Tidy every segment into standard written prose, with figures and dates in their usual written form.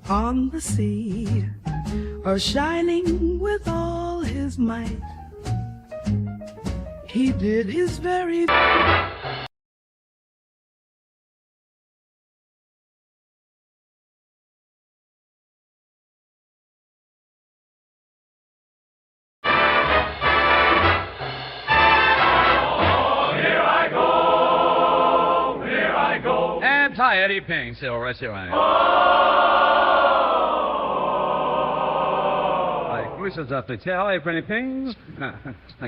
on the sea, or shining with all his might. He did his very Anti-Oedipus, Grüße sagt die Terre für die Pings.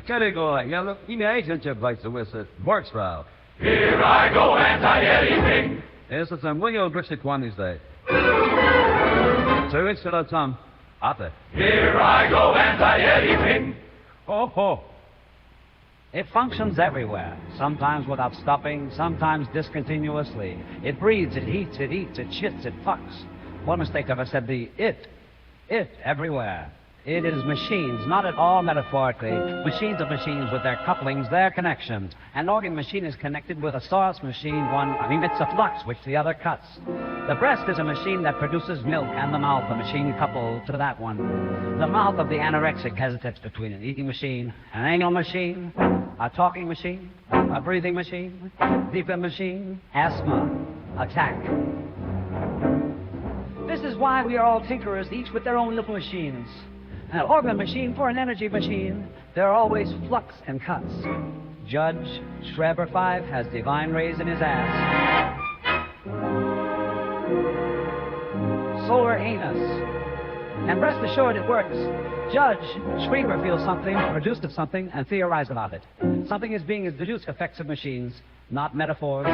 Category, yellow, agent of vice versa, Borgsfrau. Here I go, Anti-Oedipus. Yes, it's a William Brixit one these days. So it's still some other. Here I go, Anti-Oedipus. Oh, oh. It functions everywhere, sometimes without stopping, sometimes discontinuously. It breathes, it heats, it eats, it shits, it fucks. One mistake ever said the it everywhere. It is machines, not at all metaphorically. Machines of machines with their couplings, their connections. An organ machine is connected with a source machine, one emits a flux which the other cuts. The breast is a machine that produces milk, and the mouth a machine coupled to that one. The mouth of the anorexic hesitates between an eating machine, an anal machine, a talking machine, a breathing machine, deeper machine, asthma, attack. This is why we are all tinkerers, each with their own little machines. An organ machine for an energy machine. There are always flux and cuts. Judge Schreber 5 has divine rays in his ass. Solar anus. And rest assured it works. Judge Schreber feels something, produced of something, and theorized about it. Something is being deduced effects of machines, not metaphors.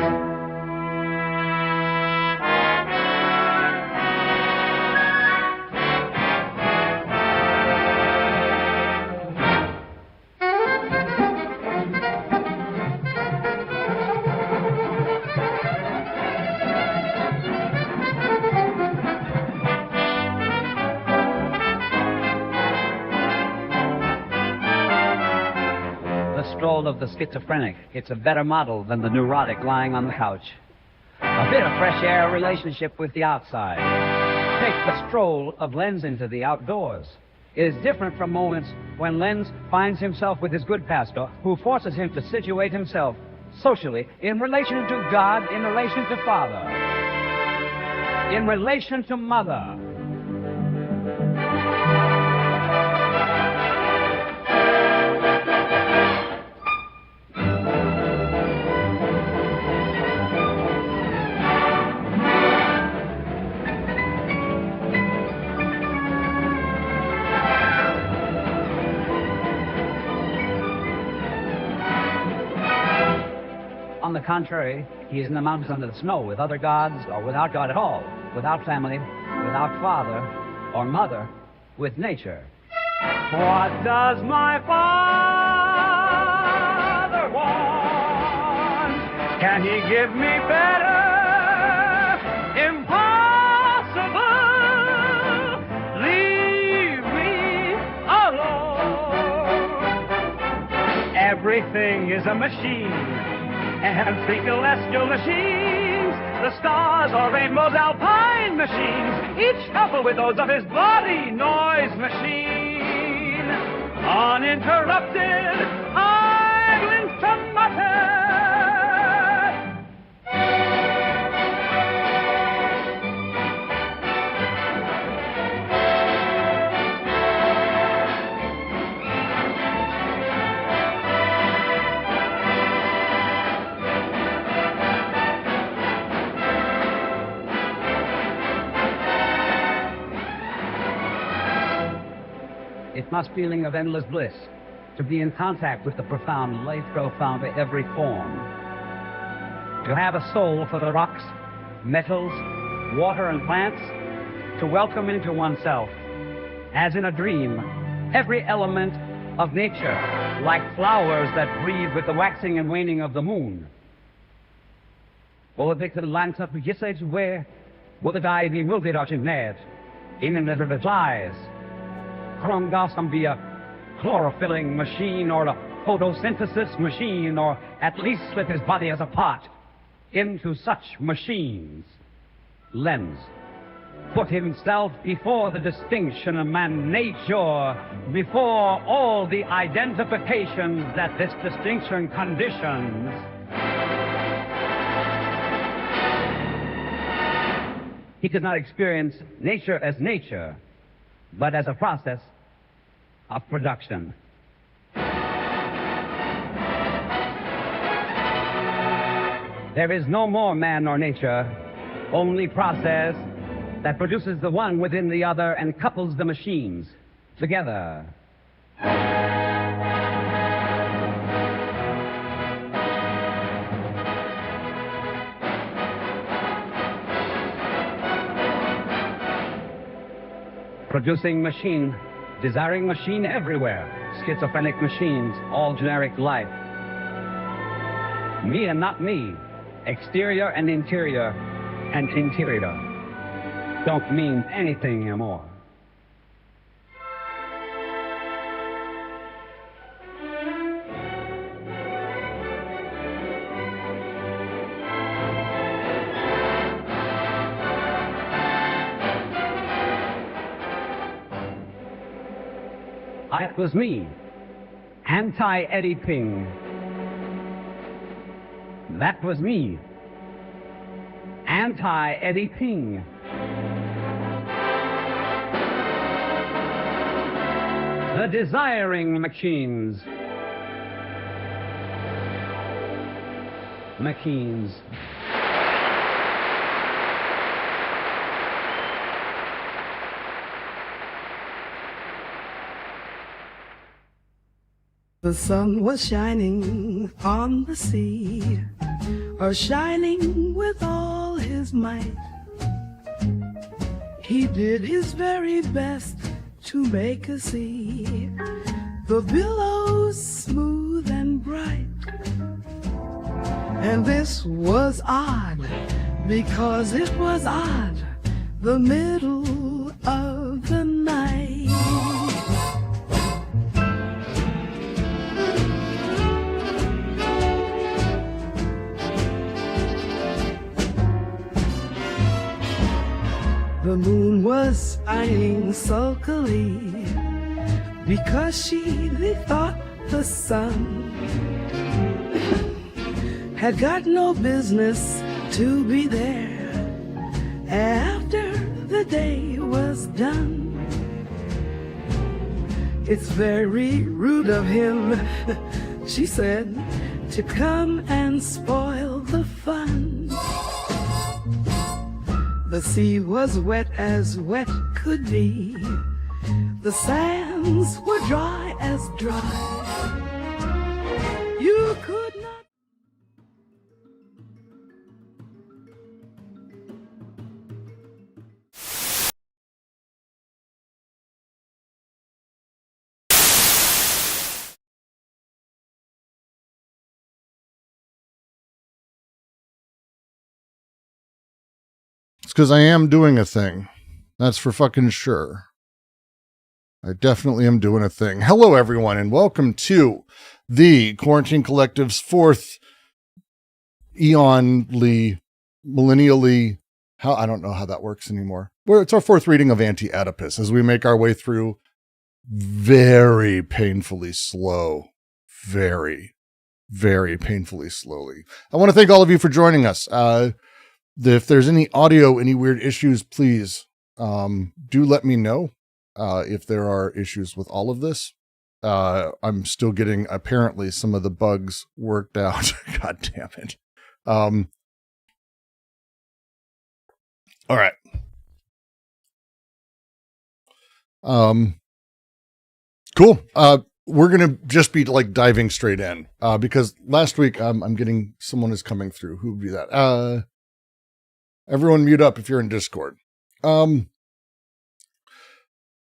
Stroll of the schizophrenic. It's a better model than the neurotic lying on the couch. A bit of fresh air relationship with the outside. Take the stroll of Lenz into the outdoors. It is different from moments when Lenz finds himself with his good pastor, who forces him to situate himself socially in relation to God, in relation to Father, in relation to Mother. On the contrary, he is in the mountains under the snow with other gods, or without God at all, without family, without father or mother, with nature. What does my Father want? Can he give me better? Impossible! Leave me alone. Everything is a machine. And three celestial machines, the stars are rainbows, alpine machines, each coupled with those of his body, noise machine. Uninterrupted, idling to mutter. It must feeling of endless bliss to be in contact with the profound, life profound to every form. To have a soul for the rocks, metals, water, and plants, to welcome into oneself, as in a dream, every element of nature, like flowers that breathe with the waxing and waning of the moon. Både det landskap gissar sig where, både där vi multidagen ned, innen the replies. Krongas can be a chlorophyllin machine or a photosynthesis machine, or at least split his body as a part into such machines. Lens, put himself before the distinction of man nature, before all the identifications that this distinction conditions. He could not experience nature as nature, but as a process of production. There is no more man nor nature, only process that produces the one within the other and couples the machines together. Producing machine, desiring machine everywhere, schizophrenic machines, all generic life. Me and not me, exterior and interior don't mean anything anymore. It was me, Anti-Oedipus. That was me, Anti-Oedipus. The desiring machines. The sun was shining on the sea, or shining with all his might. He did his very best to make us see the billows smooth and bright. And this was odd, because it was odd, the middle of the night. The moon was shining sulkily, because she thought the sun had got no business to be there after the day was done. It's very rude of him, she said, to come and spoil the fun. The sea was wet as wet could be. The sands were dry as dry. You could not. Because I am doing a thing. That's for fucking sure. I definitely am doing a thing. Hello, everyone, and welcome to the Quarantine Collective's fourth millennially, I don't know how that works anymore. It's our fourth reading of Anti-Oedipus as we make our way through very painfully slow, very, very painfully slowly. I want to thank all of you for joining us. If there's any weird issues, please do let me know if there are issues with all of this. I'm still getting, apparently, some of the bugs worked out. God damn it. All right. Cool. We're going to just be like diving straight in because last week I'm getting someone is coming through. Who would be that? Everyone mute up if you're in Discord.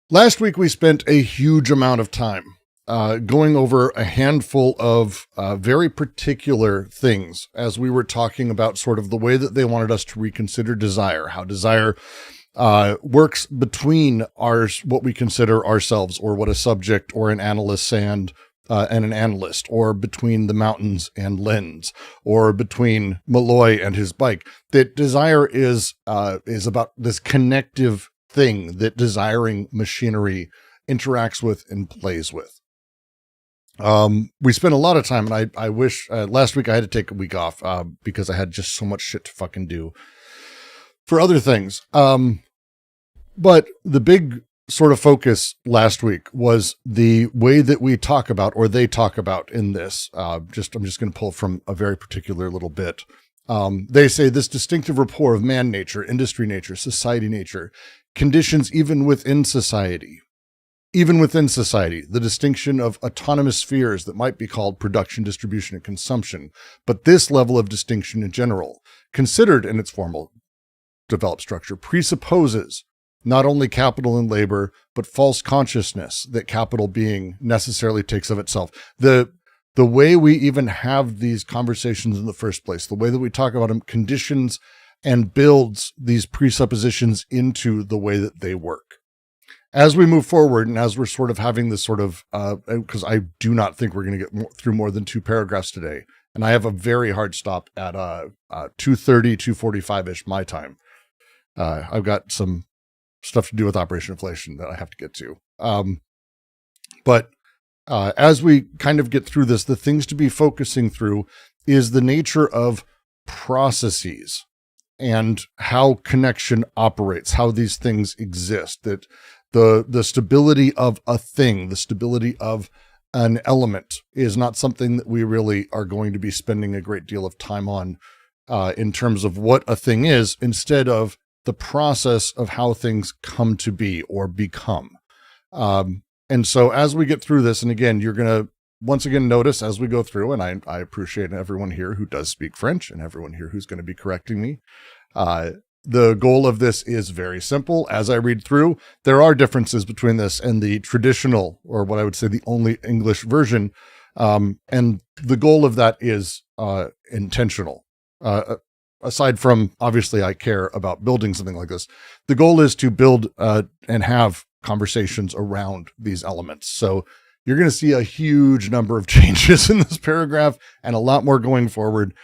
Last week we spent a huge amount of time going over a handful of very particular things as we were talking about sort of the way that they wanted us to reconsider desire, how desire works between what we consider ourselves or what a subject or an analyst and and an analyst, or between the mountains and Lenz, or between Malloy and his bike. That desire is about this connective thing that desiring machinery interacts with and plays with. We spent a lot of time, and I wish last week I had to take a week off because I had just so much shit to fucking do for other things. But the big sort of focus last week was the way that we talk about, or they talk about in this. I'm just going to pull from a very particular little bit. They say this distinctive rapport of man nature, industry nature, society nature, conditions even within society. Even within society, the distinction of autonomous spheres that might be called production, distribution, and consumption. But this level of distinction in general, considered in its formal developed structure, presupposes not only capital and labor, but false consciousness that capital being necessarily takes of itself. The way we even have these conversations in the first place, the way that we talk about them, conditions and builds these presuppositions into the way that they work. As we move forward, and as we're sort of having this sort of, because I do not think we're going to get through more than 2 paragraphs today, and I have a very hard stop at 2:30, 2:45-ish my time. I've got some stuff to do with Operation Inflation that I have to get to. But as we kind of get through this, the things to be focusing through is the nature of processes and how connection operates, how these things exist, that the stability of a thing, the stability of an element is not something that we really are going to be spending a great deal of time on in terms of what a thing is, instead of the process of how things come to be or become. And so as we get through this, and again, you're going to once again notice as we go through, and I appreciate everyone here who does speak French and everyone here who's going to be correcting me. The goal of this is very simple. As I read through, there are differences between this and the traditional, or what I would say the only English version. And the goal of that is intentional. Aside from, obviously, I care about building something like this. The goal is to build and have conversations around these elements. So you're going to see a huge number of changes in this paragraph and a lot more going forward.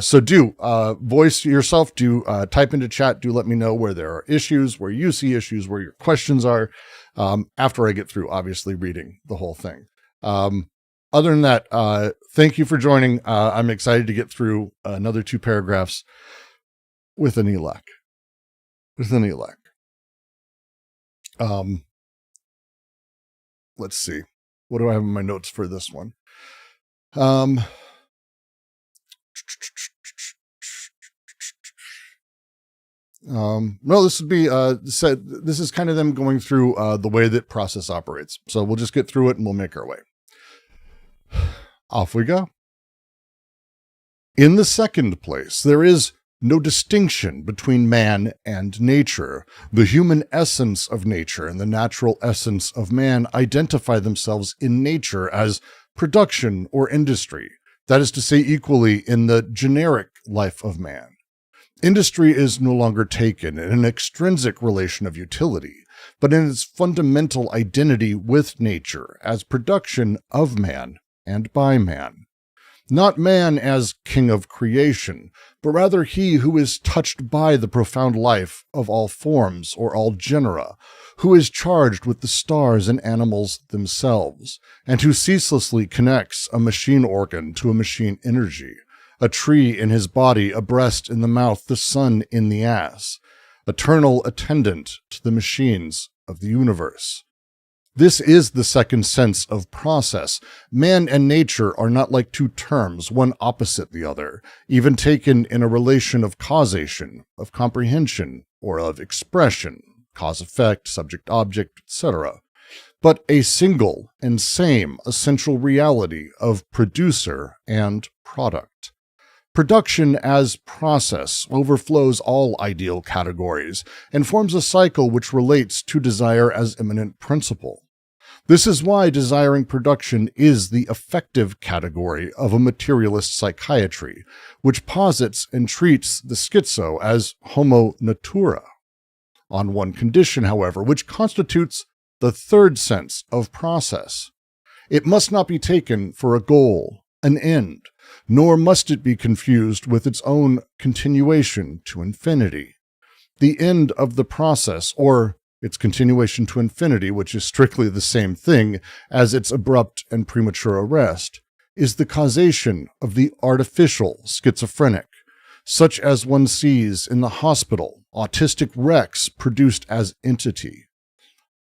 So do voice yourself, do type into chat, do let me know where there are issues, where you see issues, where your questions are, after I get through, obviously, reading the whole thing. Other than that, thank you for joining. I'm excited to get through another 2 paragraphs with an ELAC. Let's see. What do I have in my notes for this one? No, this would be, this is kind of them going through the way that process operates. So we'll just get through it and we'll make our way. Off we go. In the second place, there is no distinction between man and nature. The human essence of nature and the natural essence of man identify themselves in nature as production or industry. That is to say, equally in the generic life of man. Industry is no longer taken in an extrinsic relation of utility, but in its fundamental identity with nature as production of man and by man. Not man as king of creation, but rather he who is touched by the profound life of all forms or all genera, who is charged with the stars and animals themselves, and who ceaselessly connects a machine organ to a machine energy, a tree in his body, a breast in the mouth, the sun in the ass, eternal attendant to the machines of the universe. This is the second sense of process. Man and nature are not like 2 terms, one opposite the other, even taken in a relation of causation, of comprehension, or of expression, cause-effect, subject-object, etc., but a single and same essential reality of producer and product. Production as process overflows all ideal categories and forms a cycle which relates to desire as immanent principle. This is why desiring production is the effective category of a materialist psychiatry, which posits and treats the schizo as homo natura. On one condition, however, which constitutes the third sense of process. It must not be taken for a goal, an end, nor must it be confused with its own continuation to infinity. The end of the process, or its continuation to infinity, which is strictly the same thing as its abrupt and premature arrest, is the causation of the artificial schizophrenic, such as one sees in the hospital, autistic wrecks produced as entity.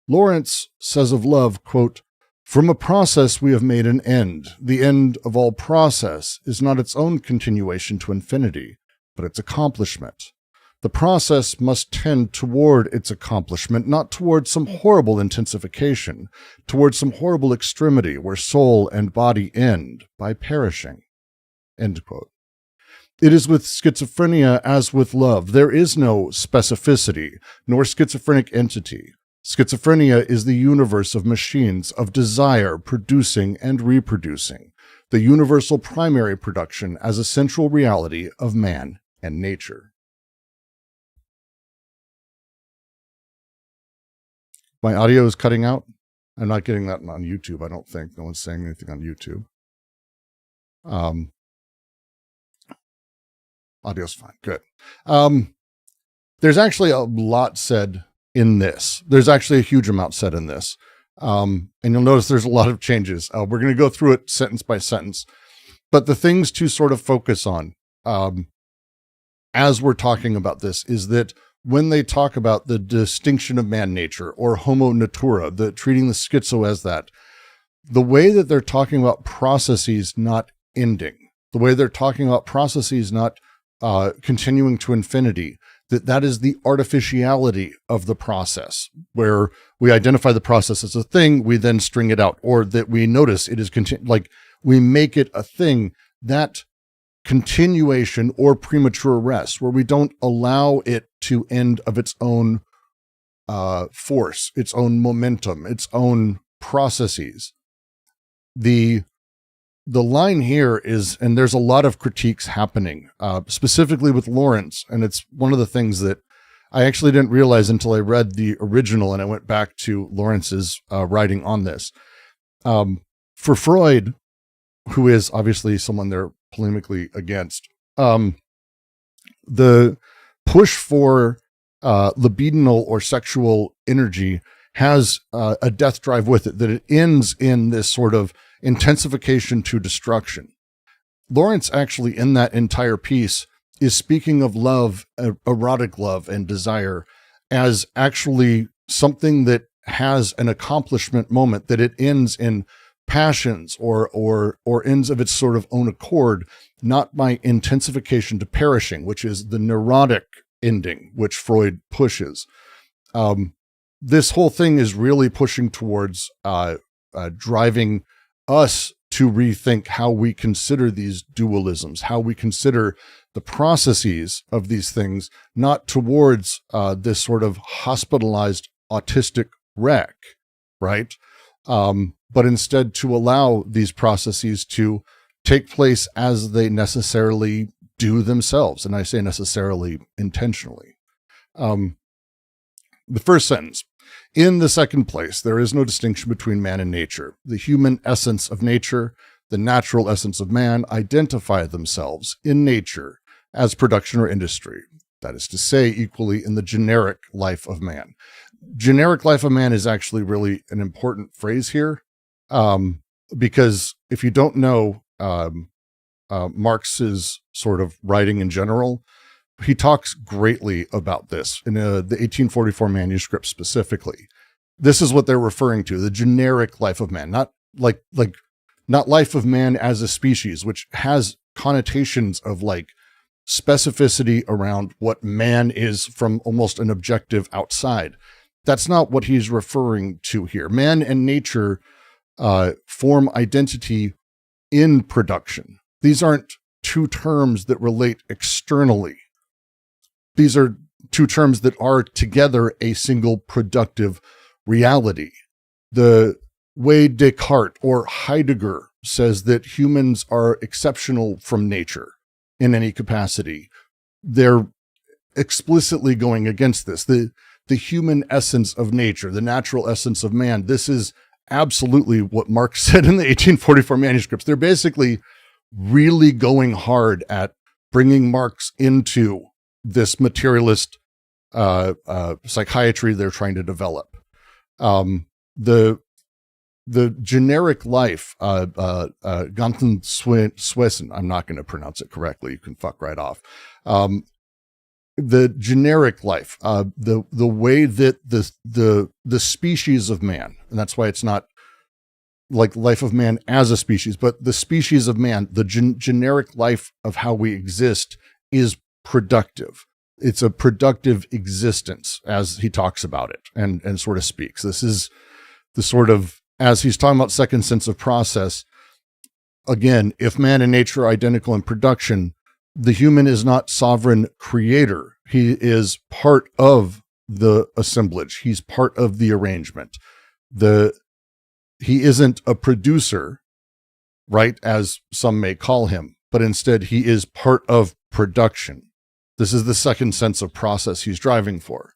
Lawrence says of love, quote, "From a process we have made an end. The end of all process is not its own continuation to infinity, but its accomplishment. The process must tend toward its accomplishment, not toward some horrible intensification, toward some horrible extremity where soul and body end by perishing." End quote. It is with schizophrenia as with love. There is no specificity, nor schizophrenic entity. Schizophrenia is the universe of machines, of desire, producing and reproducing, the universal primary production as a central reality of man and nature. My audio is cutting out. I'm not getting that on YouTube, I don't think. No one's saying anything on YouTube. Audio's fine. Good. There's actually a lot said in this. There's actually a huge amount said in this. And you'll notice there's a lot of changes. We're going to go through it sentence by sentence. But the things to sort of focus on as we're talking about this is that when they talk about the distinction of man nature or homo natura, treating the schizo as that, the way that they're talking about processes not ending, the way they're talking about processes not continuing to infinity, that is the artificiality of the process, where we identify the process as a thing, we then string it out, or that we notice it is like we make it a thing. That continuation or premature rest, where we don't allow it to end of its own force, its own momentum, its own processes. The line here is, and there's a lot of critiques happening, specifically with Lawrence, and it's one of the things that I actually didn't realize until I read the original and I went back to Lawrence's writing on this. For Freud, who is obviously someone they're polemically against, the push for libidinal or sexual energy has a death drive with it, that it ends in this sort of intensification to destruction. Lawrence actually in that entire piece is speaking of love, erotic love and desire, as actually something that has an accomplishment moment, that it ends in passions or ends of its sort of own accord, not by intensification to perishing, which is the neurotic ending, which Freud pushes. This whole thing is really pushing towards driving us to rethink how we consider these dualisms, how we consider the processes of these things, not towards this sort of hospitalized autistic wreck, right? But instead to allow these processes to take place as they necessarily do themselves. And I say necessarily intentionally. The first sentence: in the second place, there is no distinction between man and nature. The human essence of nature, the natural essence of man, identify themselves in nature as production or industry. That is to say, equally in the generic life of man. Generic life of man is actually really an important phrase here, because if you don't know Marx's sort of writing in general, he talks greatly about this in the 1844 manuscript specifically. This is what they're referring to, the generic life of man, not not life of man as a species, which has connotations of like specificity around what man is from almost an objective outside. That's not what he's referring to here. Man and nature form identity in production. These aren't two terms that relate externally. These are two terms that are together a single productive reality. The way Descartes or Heidegger says that humans are exceptional from nature in any capacity, they're explicitly going against this. The human essence of nature, the natural essence of man, this is absolutely what Marx said in the 1844 manuscripts. They're basically really going hard at bringing Marx into this materialist psychiatry they're trying to develop. The generic life, Ganten Swesen, I'm not going to pronounce it correctly. You can fuck right off. The generic life, the way that the species of man, and that's why it's not like life of man as a species, but the species of man, the generic life of how we exist is productive. It's a productive existence, as he talks about it and sort of speaks. This is the sort of, as he's talking about second sense of process, again, if man and nature are identical in production, the human is not sovereign creator. He is part of the assemblage. He's part of the arrangement. He isn't a producer, right, as some may call him, but instead he is part of production. This is the second sense of process he's driving for.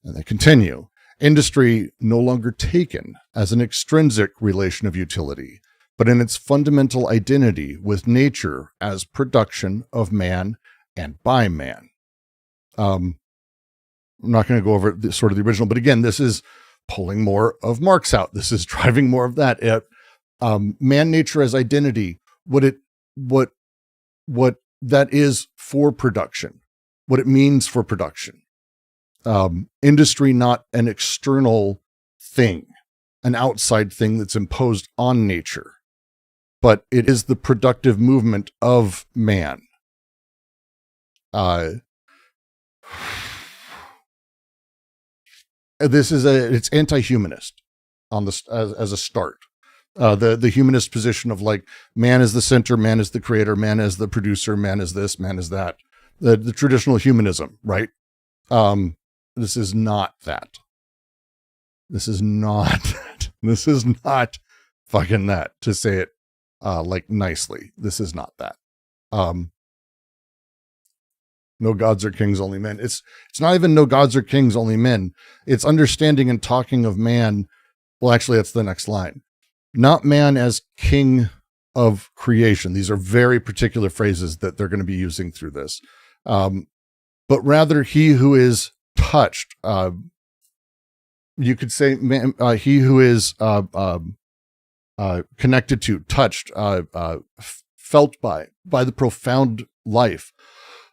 And they continue. Industry no longer taken as an extrinsic relation of utility, but in its fundamental identity with nature as production of man and by man. I'm not going to go over sort of the original, but again, this is pulling more of Marx out. This is driving more of that. Man, nature as identity, what that is for production, what it means for production. Industry, not an external thing, an outside thing that's imposed on nature, but it is the productive movement of man. It's anti-humanist on this as a start. The humanist position of like man is the center, man is the creator, man is the producer, man is this, man is that. The traditional humanism, right? This is not that. This is not that. This is not fucking that, to say it like nicely. This is not that. No gods or kings, only men. It's not even no gods or kings, only men. It's understanding and talking of man. Well, actually, that's the next line. Not man as king of creation. These are very particular phrases that they're going to be using through this. But rather he who is touched. You could say man, he who is connected to, touched, felt by the profound life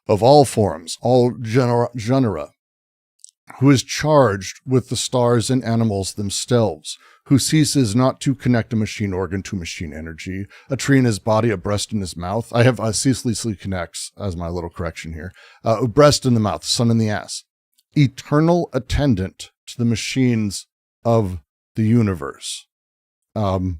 of all forms, all genera, who is charged with the stars and animals themselves, who ceases not to connect a machine organ to machine energy, a tree in his body, a breast in his mouth. I have ceaselessly connects as my little correction here. A breast in the mouth, sun in the ass. Eternal attendant to the machines of the universe. In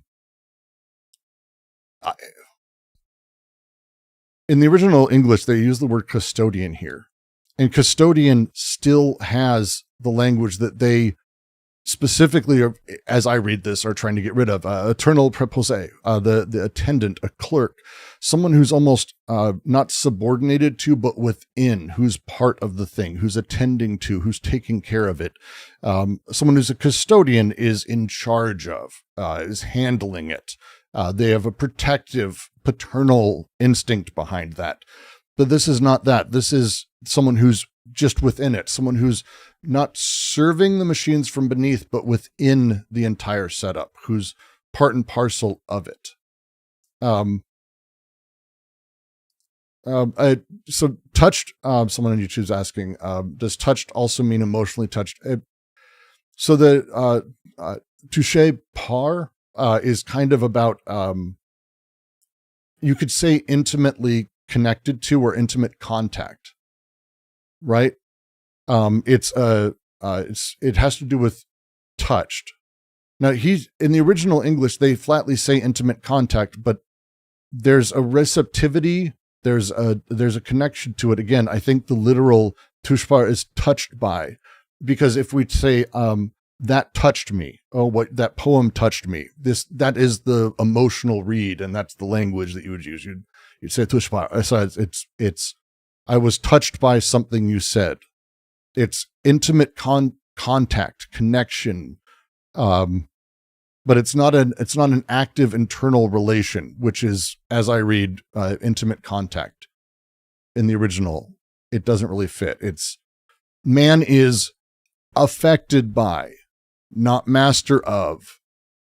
the original English, they use the word custodian here. And custodian still has the language that they specifically, are, as I read this, are trying to get rid of. Eternal preposé, the attendant, a clerk, someone who's almost not subordinated to, but within, who's part of the thing, who's attending to, who's taking care of it. Someone who's a custodian is in charge of, is handling it. They have a protective, paternal instinct behind that. But this is not that. This is someone who's just within it, someone who's not serving the machines from beneath, but within the entire setup, who's part and parcel of it. So touched, someone on YouTube's asking, does touched also mean emotionally touched? So the touché par is kind of about, you could say intimately connected to or intimate contact, right? It has to do with touched. Now in the original English, they flatly say intimate contact, but there's a receptivity. There's a connection to it. Again, I think the literal touchbar is touched by, because if we say, that touched me. Oh, what that poem touched me. That is the emotional read, and that's the language that you would use. You'd say touchbar. So it's I was touched by something you said. It's intimate contact, connection, but it's not an active internal relation, which is, as I read, intimate contact in the original. It doesn't really fit. It's man is affected by, not master of,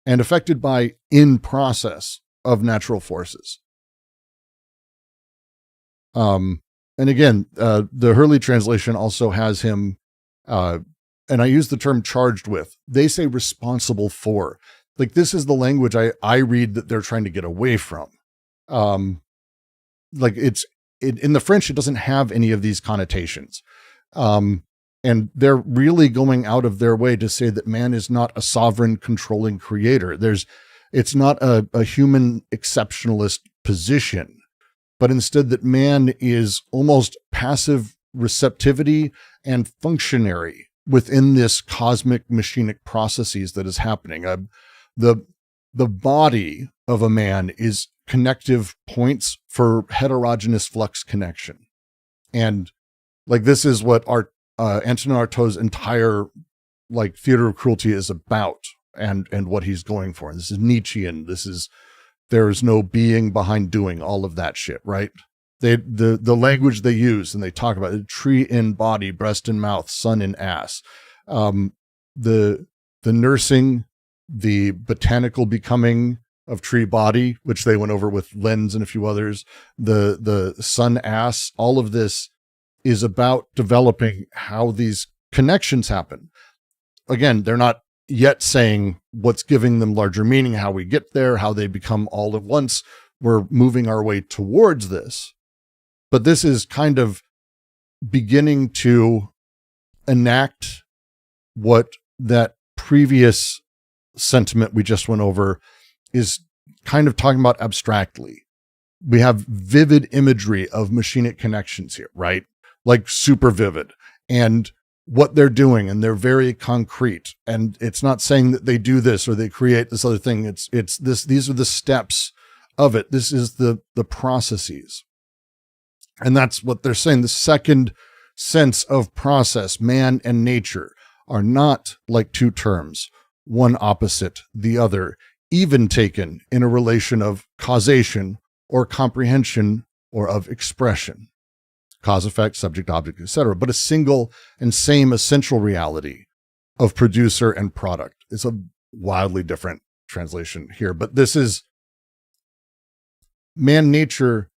and affected by in process of natural forces. And again, the Hurley translation also has him, and I use the term charged with. They say responsible for. Like, this is the language I read that they're trying to get away from. Like, in the French, it doesn't have any of these connotations. And they're really going out of their way to say that man is not a sovereign controlling creator. It's not a human exceptionalist position, but instead that man is almost passive receptivity and functionary within this cosmic machinic processes that is happening. The body of a man is connective points for heterogeneous flux connection. And like, this is what Antonin Artaud's entire like theater of cruelty is about, and what he's going for. This is Nietzschean. There is no being behind doing, all of that shit, right? The language they use, and they talk about it, tree in body, breast in mouth, sun in ass. The nursing, the botanical becoming of tree body, which they went over with Lenz and a few others, the sun ass, all of this is about developing how these connections happen. Again, they're not yet saying what's giving them larger meaning, how we get there, how they become all at once. We're moving our way towards this. But this is kind of beginning to enact what that previous sentiment we just went over is kind of talking about abstractly. We have vivid imagery of machinic connections here, right? Like super vivid, and what they're doing, and they're very concrete. And it's not saying that they do this or they create this other thing. It's this, these are the steps of it. This is the processes. And that's what they're saying. The second sense of process, man and nature, are not like two terms, one opposite the other, even taken in a relation of causation or comprehension or of expression. Cause, effect, subject, object, etc., but a single and same essential reality of producer and product. It's a wildly different translation here, but this is man-nature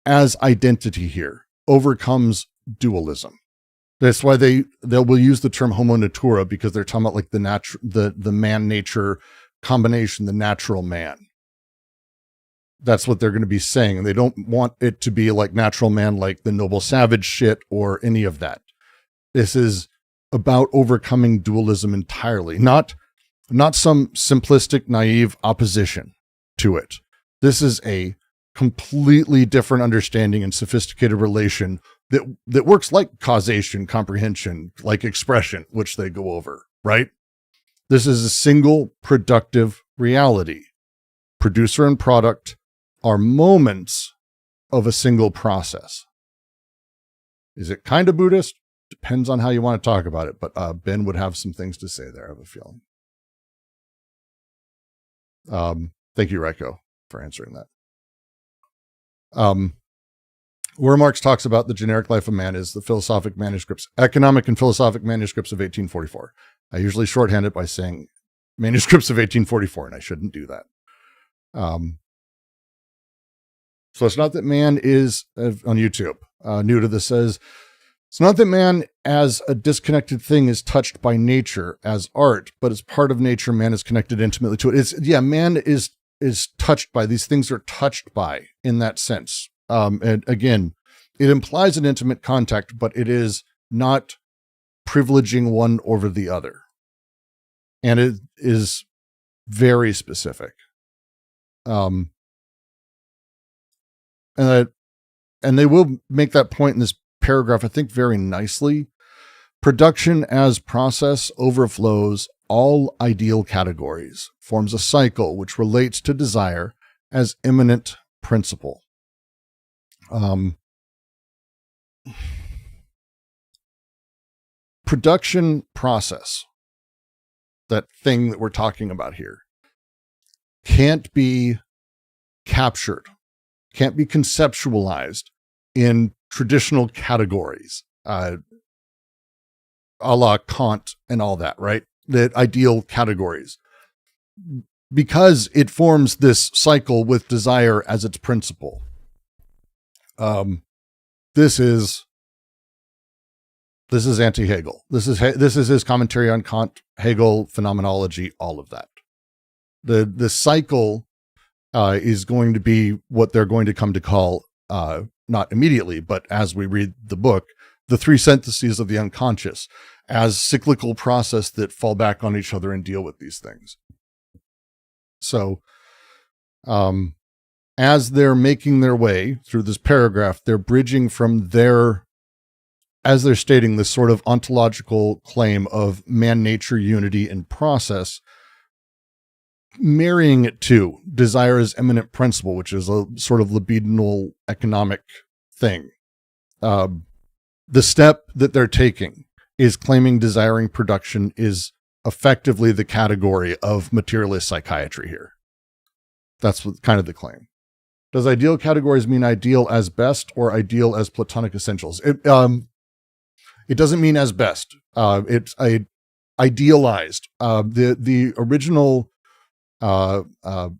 as identity here overcomes dualism. That's why they will use the term homo natura, because they're talking about like the man-nature combination, the natural man. That's what they're going to be saying. And they don't want it to be like natural man, like the noble savage shit or any of that. This is about overcoming dualism entirely, not some simplistic, naive opposition to it. This is a completely different understanding and sophisticated relation that works like causation, comprehension, like expression, which they go over, right? This is a single productive reality. Producer and product are moments of a single process. Is it kind of Buddhist? Depends on how you want to talk about it, but Ben would have some things to say there, I have a feeling. Thank you, Reiko, for answering that. Where Marx talks about the generic life of man is the philosophic manuscripts, economic and philosophic manuscripts of 1844. I usually shorthand it by saying manuscripts of 1844, and I shouldn't do that. So it's not that man is, on YouTube, new to this says, it's not that man as a disconnected thing is touched by nature as art, but as part of nature, man is connected intimately to it. Man is touched by, these things are touched by in that sense. And again, it implies an intimate contact, but it is not privileging one over the other. And it is very specific. And they will make that point in this paragraph, I think, very nicely. Production as process overflows all ideal categories, forms a cycle which relates to desire as immanent principle. Production process, that thing that we're talking about here, can't be captured, can't be conceptualized in traditional categories, a la Kant and all that, right? The ideal categories. Because it forms this cycle with desire as its principle. This is anti-Hegel. This is his commentary on Kant, Hegel, phenomenology, all of that. The cycle is going to be what they're going to come to call, not immediately, but as we read the book, the three syntheses of the unconscious as cyclical process that fall back on each other and deal with these things. So, as they're making their way through this paragraph, they're bridging from as they're stating this sort of ontological claim of man-nature unity and process, marrying it to desire as eminent principle, which is a sort of libidinal economic thing. The step that they're taking is claiming desiring production is effectively the category of materialist psychiatry here. That's kind of the claim. Does ideal categories mean ideal as best or ideal as Platonic essentials? It doesn't mean as best. It's idealized. The original the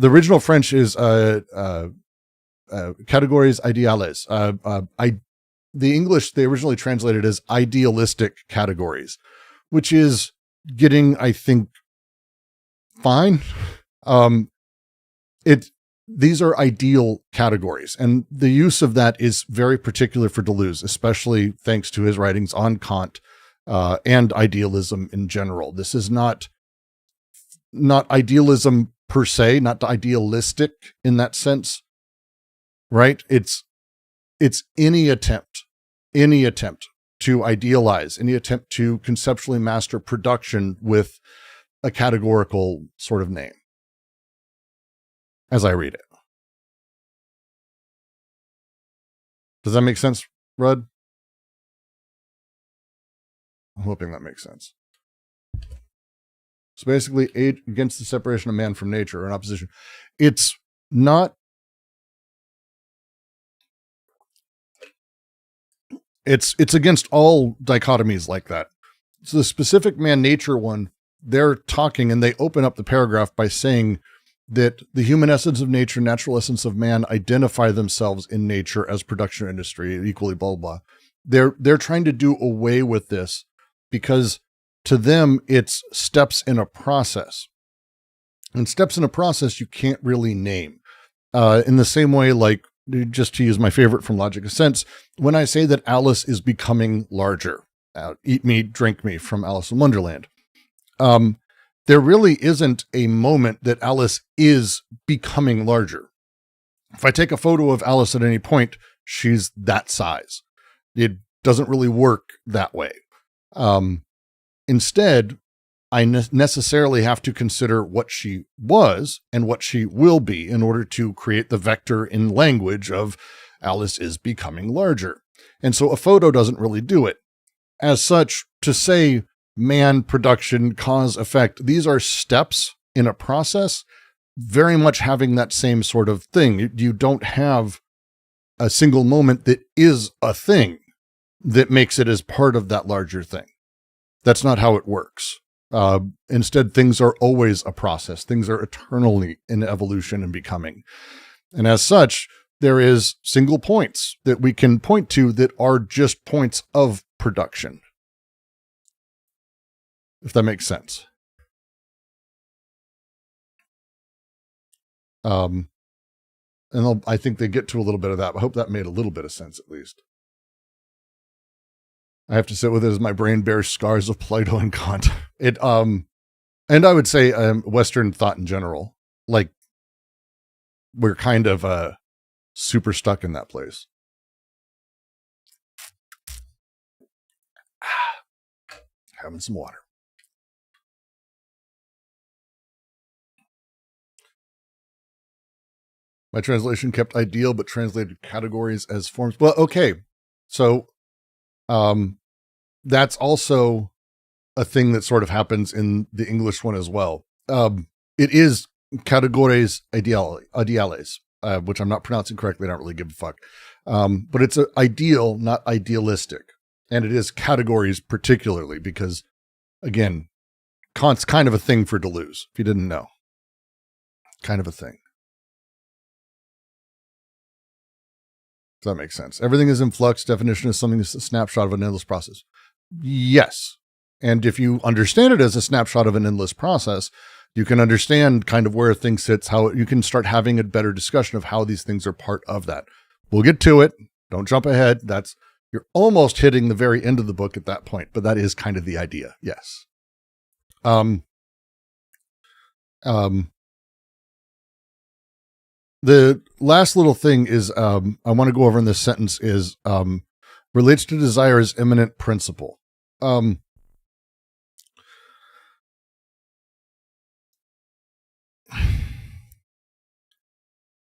original French is categories ideales. The English, they originally translated as idealistic categories, which is getting, I think, fine. These are ideal categories, and the use of that is very particular for Deleuze, especially thanks to his writings on Kant and idealism in general. This is not idealism per se, not idealistic in that sense, right? It's any attempt to idealize, any attempt to conceptually master production with a categorical sort of name, as I read it. Does that make sense, Rudd? I'm hoping that makes sense. So basically, aid against the separation of man from nature, or in opposition. It's not. It's against all dichotomies like that. So the specific man-nature one, they're talking, and they open up the paragraph by saying that the human essence of nature, natural essence of man, identify themselves in nature as production industry, equally blah, blah. They're trying to do away with this because to them, it's steps in a process. And steps in a process you can't really name. In the same way, like, just to use my favorite from Logic of Sense, when I say that Alice is becoming larger, eat me, drink me from Alice in Wonderland, there really isn't a moment that Alice is becoming larger. If I take a photo of Alice at any point, she's that size. It doesn't really work that way. Instead, I necessarily have to consider what she was and what she will be in order to create the vector in language of Alice is becoming larger. And so a photo doesn't really do it. As such, to say man, production, cause, effect, these are steps in a process, very much having that same sort of thing. You don't have a single moment that is a thing that makes it as part of that larger thing. That's not how it works. Instead, things are always a process. Things are eternally in evolution and becoming. And as such, there is single points that we can point to that are just points of production. If that makes sense. And I think they get to a little bit of that. I hope that made a little bit of sense, at least. I have to sit with it as my brain bears scars of Plato and Kant. And I would say Western thought in general, like, we're kind of super stuck in that place. Having some water. My translation kept ideal, but translated categories as forms. Well, okay. So, that's also a thing that sort of happens in the English one as well. it is categories ideales, which I'm not pronouncing correctly. I don't really give a fuck. But it's an ideal, not idealistic. And it is categories particularly because, again, Kant's kind of a thing for Deleuze, if you didn't know. Kind of a thing. Does that make sense? Everything is in flux. Definition is something that's a snapshot of an endless process. Yes. And if you understand it as a snapshot of an endless process, you can understand kind of where a thing sits, how you can start having a better discussion of how these things are part of that. We'll get to it. Don't jump ahead. You're almost hitting the very end of the book at that point, but that is kind of the idea. Yes. The last little thing is, I want to go over in this sentence is, relates to desire as immanent principle.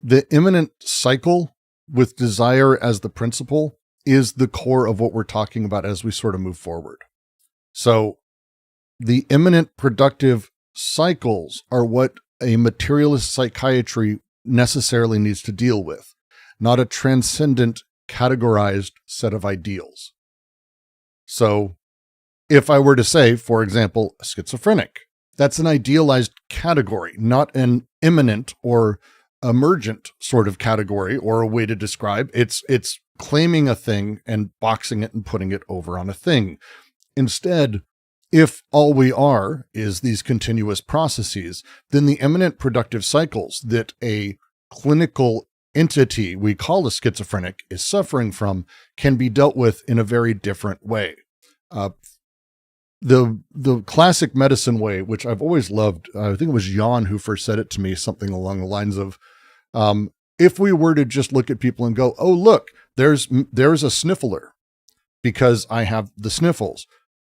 The immanent cycle with desire as the principle is the core of what we're talking about as we sort of move forward. So the immanent productive cycles are what a materialist psychiatry necessarily needs to deal with, not a transcendent categorized set of ideals. So if I were to say, for example, schizophrenic, that's an idealized category, not an immanent or emergent sort of category or a way to describe. It's claiming a thing and boxing it and putting it over on a thing. Instead, if all we are is these continuous processes, then the immanent productive cycles that a clinical entity we call a schizophrenic is suffering from can be dealt with in a very different way. The classic medicine way, which I've always loved, I think it was Jan who first said it to me, something along the lines of, if we were to just look at people and go, oh, look, there's a sniffler because I have the sniffles.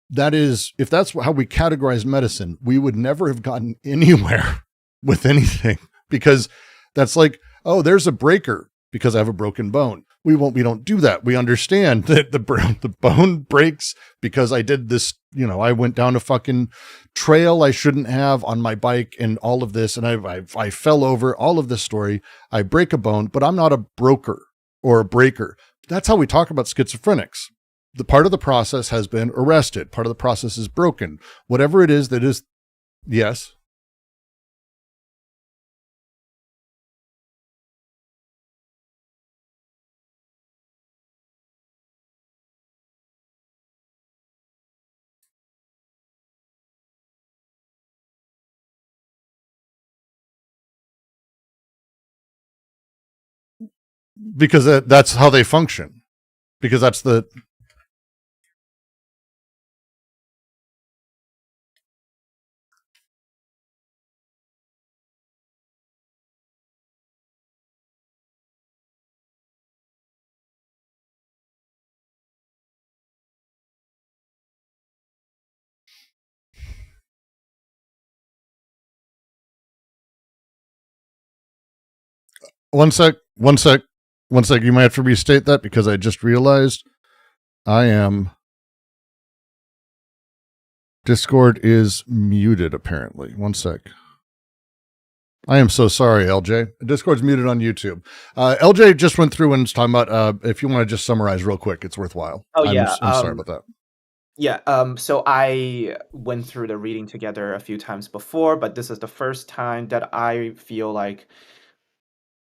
That is, if that's how we categorize medicine, we would never have gotten anywhere with anything, because that's like, oh, there's a breaker because I have a broken bone. We don't do that. We understand that the bone breaks because I did this, I went down a fucking trail I shouldn't have on my bike and all of this. And I fell over, all of this story. I break a bone, but I'm not a broker or a breaker. That's how we talk about schizophrenics. The part of the process has been arrested. Part of the process is broken. Whatever it is that is, yes. Because that's how they function. Because that's the... One sec. You might have to restate that because I just realized Discord is muted apparently. One sec. I am so sorry, LJ. Discord's muted on YouTube. LJ just went through and was talking about, if you want to just summarize real quick, it's worthwhile. I'm sorry about that. Yeah, so I went through the reading together a few times before, but this is the first time that I feel like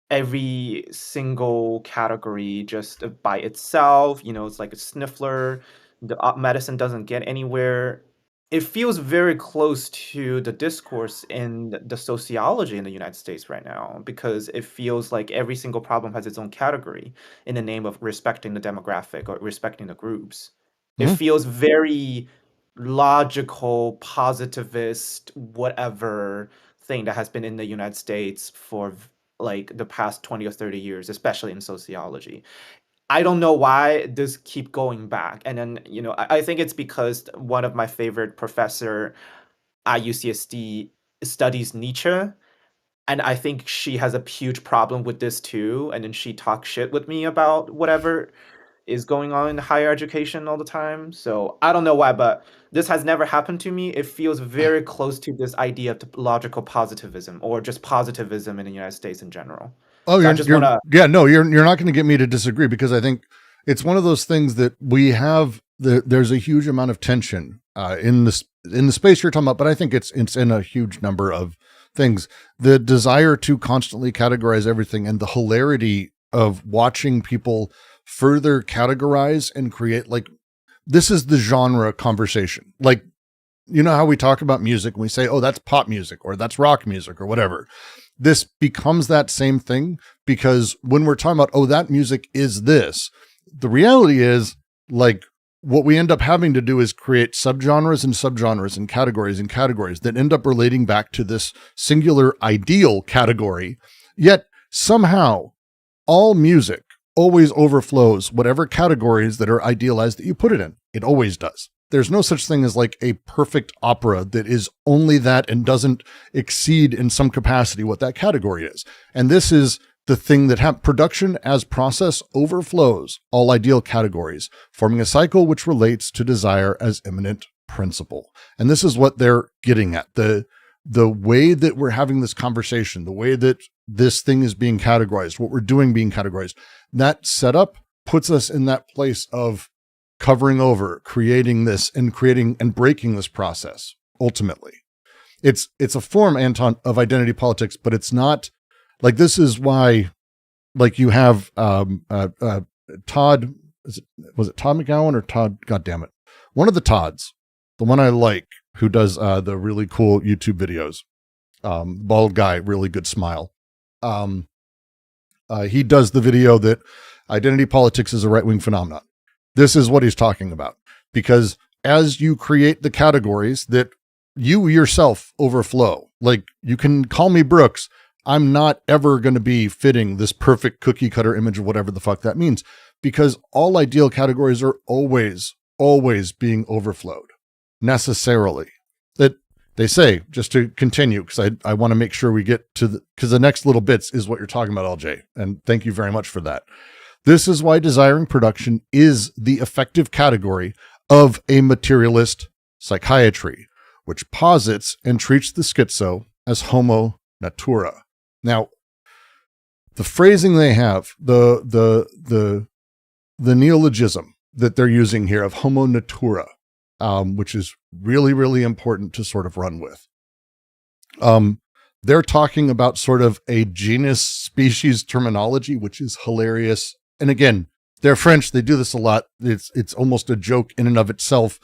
every single category just by itself, it's like a sniffler, the medicine doesn't get anywhere. It feels very close to the discourse in the sociology in the United States right now, because it feels like every single problem has its own category in the name of respecting the demographic or respecting the groups. It feels very logical, positivist, whatever thing that has been in the United States for like the past 20 or 30 years, especially in sociology. I don't know why this keep going back. And then, I think it's because one of my favorite professor at UCSD studies Nietzsche. And I think she has a huge problem with this too. And then she talks shit with me about whatever. is going on in higher education all the time. So I don't know why, but this has never happened to me. It feels very close to this idea of logical positivism or just positivism in the United States in general. Oh, So I just want to. yeah, no, you're not going to get me to disagree, because I think it's one of those things that we have. There's a huge amount of tension in the space you're talking about, but I think it's in a huge number of things. The desire to constantly categorize everything, and the hilarity of watching people further categorize and create, like, this is the genre conversation. Like, you know how we talk about music and we say, oh, that's pop music or that's rock music or whatever. This becomes that same thing, because when we're talking about, oh, that music is this, the reality is, like, what we end up having to do is create subgenres and subgenres and categories that end up relating back to this singular ideal category. Yet somehow all music always overflows whatever categories that are idealized that you put it in. It always does. There's no such thing as like a perfect opera that is only that and doesn't exceed in some capacity what that category is. And this is the thing that production as process overflows all ideal categories, forming a cycle which relates to desire as immanent principle. And this is what they're getting at. The way that we're having this conversation, the way that this thing is being categorized, what we're doing being categorized, that setup puts us in that place of covering over, creating this and breaking this process. Ultimately, it's a form, Anton, of identity politics, but it's not like, this is why, like, you have Todd, was it Todd McGowan or Todd? God damn it, one of the Todds, the one I like, who does the really cool YouTube videos. Bald guy, really good smile. He does the video that identity politics is a right-wing phenomenon. This is what he's talking about, because as you create the categories that you yourself overflow, like, you can call me Brooks, I'm not ever going to be fitting this perfect cookie cutter image of whatever the fuck that means, because all ideal categories are always being overflowed necessarily. That they say, just to continue, because I want to make sure we get to because the next little bits is what you're talking about, LJ. And thank you very much for that. This is why desiring production is the effective category of a materialist psychiatry, which posits and treats the schizo as homo natura. Now, the phrasing they have, the neologism that they're using here of homo natura, which is really, really important to sort of run with. They're talking about sort of a genus species terminology, which is hilarious. And again, they're French. They do this a lot. It's almost a joke in and of itself,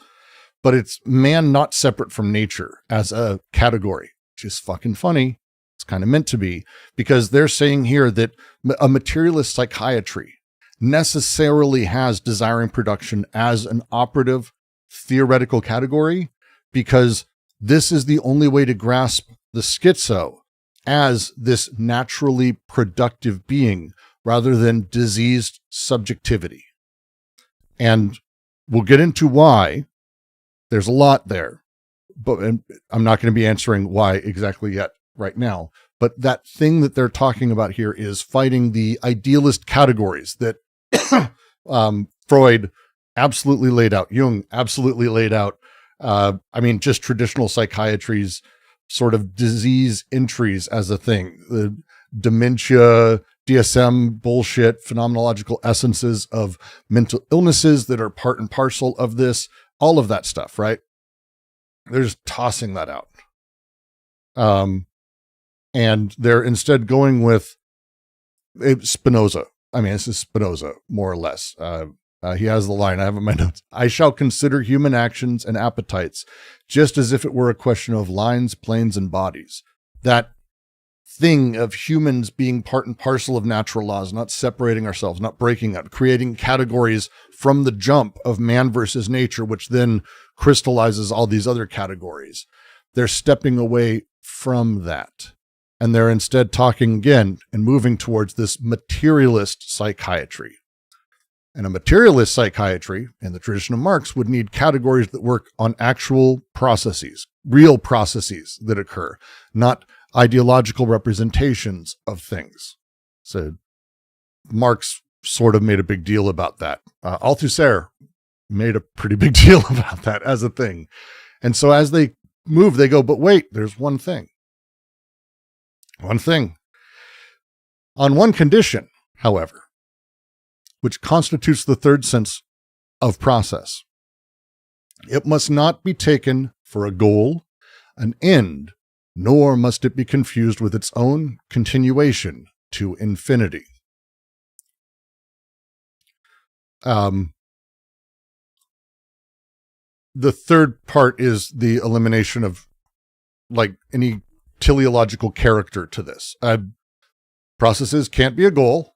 but it's man not separate from nature as a category, which is fucking funny. It's kind of meant to be, because they're saying here that a materialist psychiatry necessarily has desiring production as an operative theoretical category, because this is the only way to grasp the schizo as this naturally productive being rather than diseased subjectivity. And we'll get into why. There's a lot there, but I'm not going to be answering why exactly yet right now. But that thing that they're talking about here is fighting the idealist categories that Freud absolutely laid out, Jung absolutely laid out. I mean, just traditional psychiatry's sort of disease entries as a thing, the dementia, DSM bullshit, phenomenological essences of mental illnesses that are part and parcel of this, all of that stuff, right? They're just tossing that out. And they're instead going with Spinoza. I mean, this is Spinoza, more or less. He has the line, I have in my notes, I shall consider human actions and appetites just as if it were a question of lines, planes, and bodies. That thing of humans being part and parcel of natural laws, not separating ourselves, not breaking up, creating categories from the jump of man versus nature, which then crystallizes all these other categories. They're stepping away from that. And they're instead talking again and moving towards this materialist psychiatry. And a materialist psychiatry, in the tradition of Marx, would need categories that work on actual processes, real processes that occur, not ideological representations of things. So Marx sort of made a big deal about that. Althusser made a pretty big deal about that as a thing. And so as they move, they go, but wait, there's one thing. One thing. On one condition, however, which constitutes the third sense of process. It must not be taken for a goal, an end, nor must it be confused with its own continuation to infinity. The third part is the elimination of like any teleological character to this. Processes can't be a goal,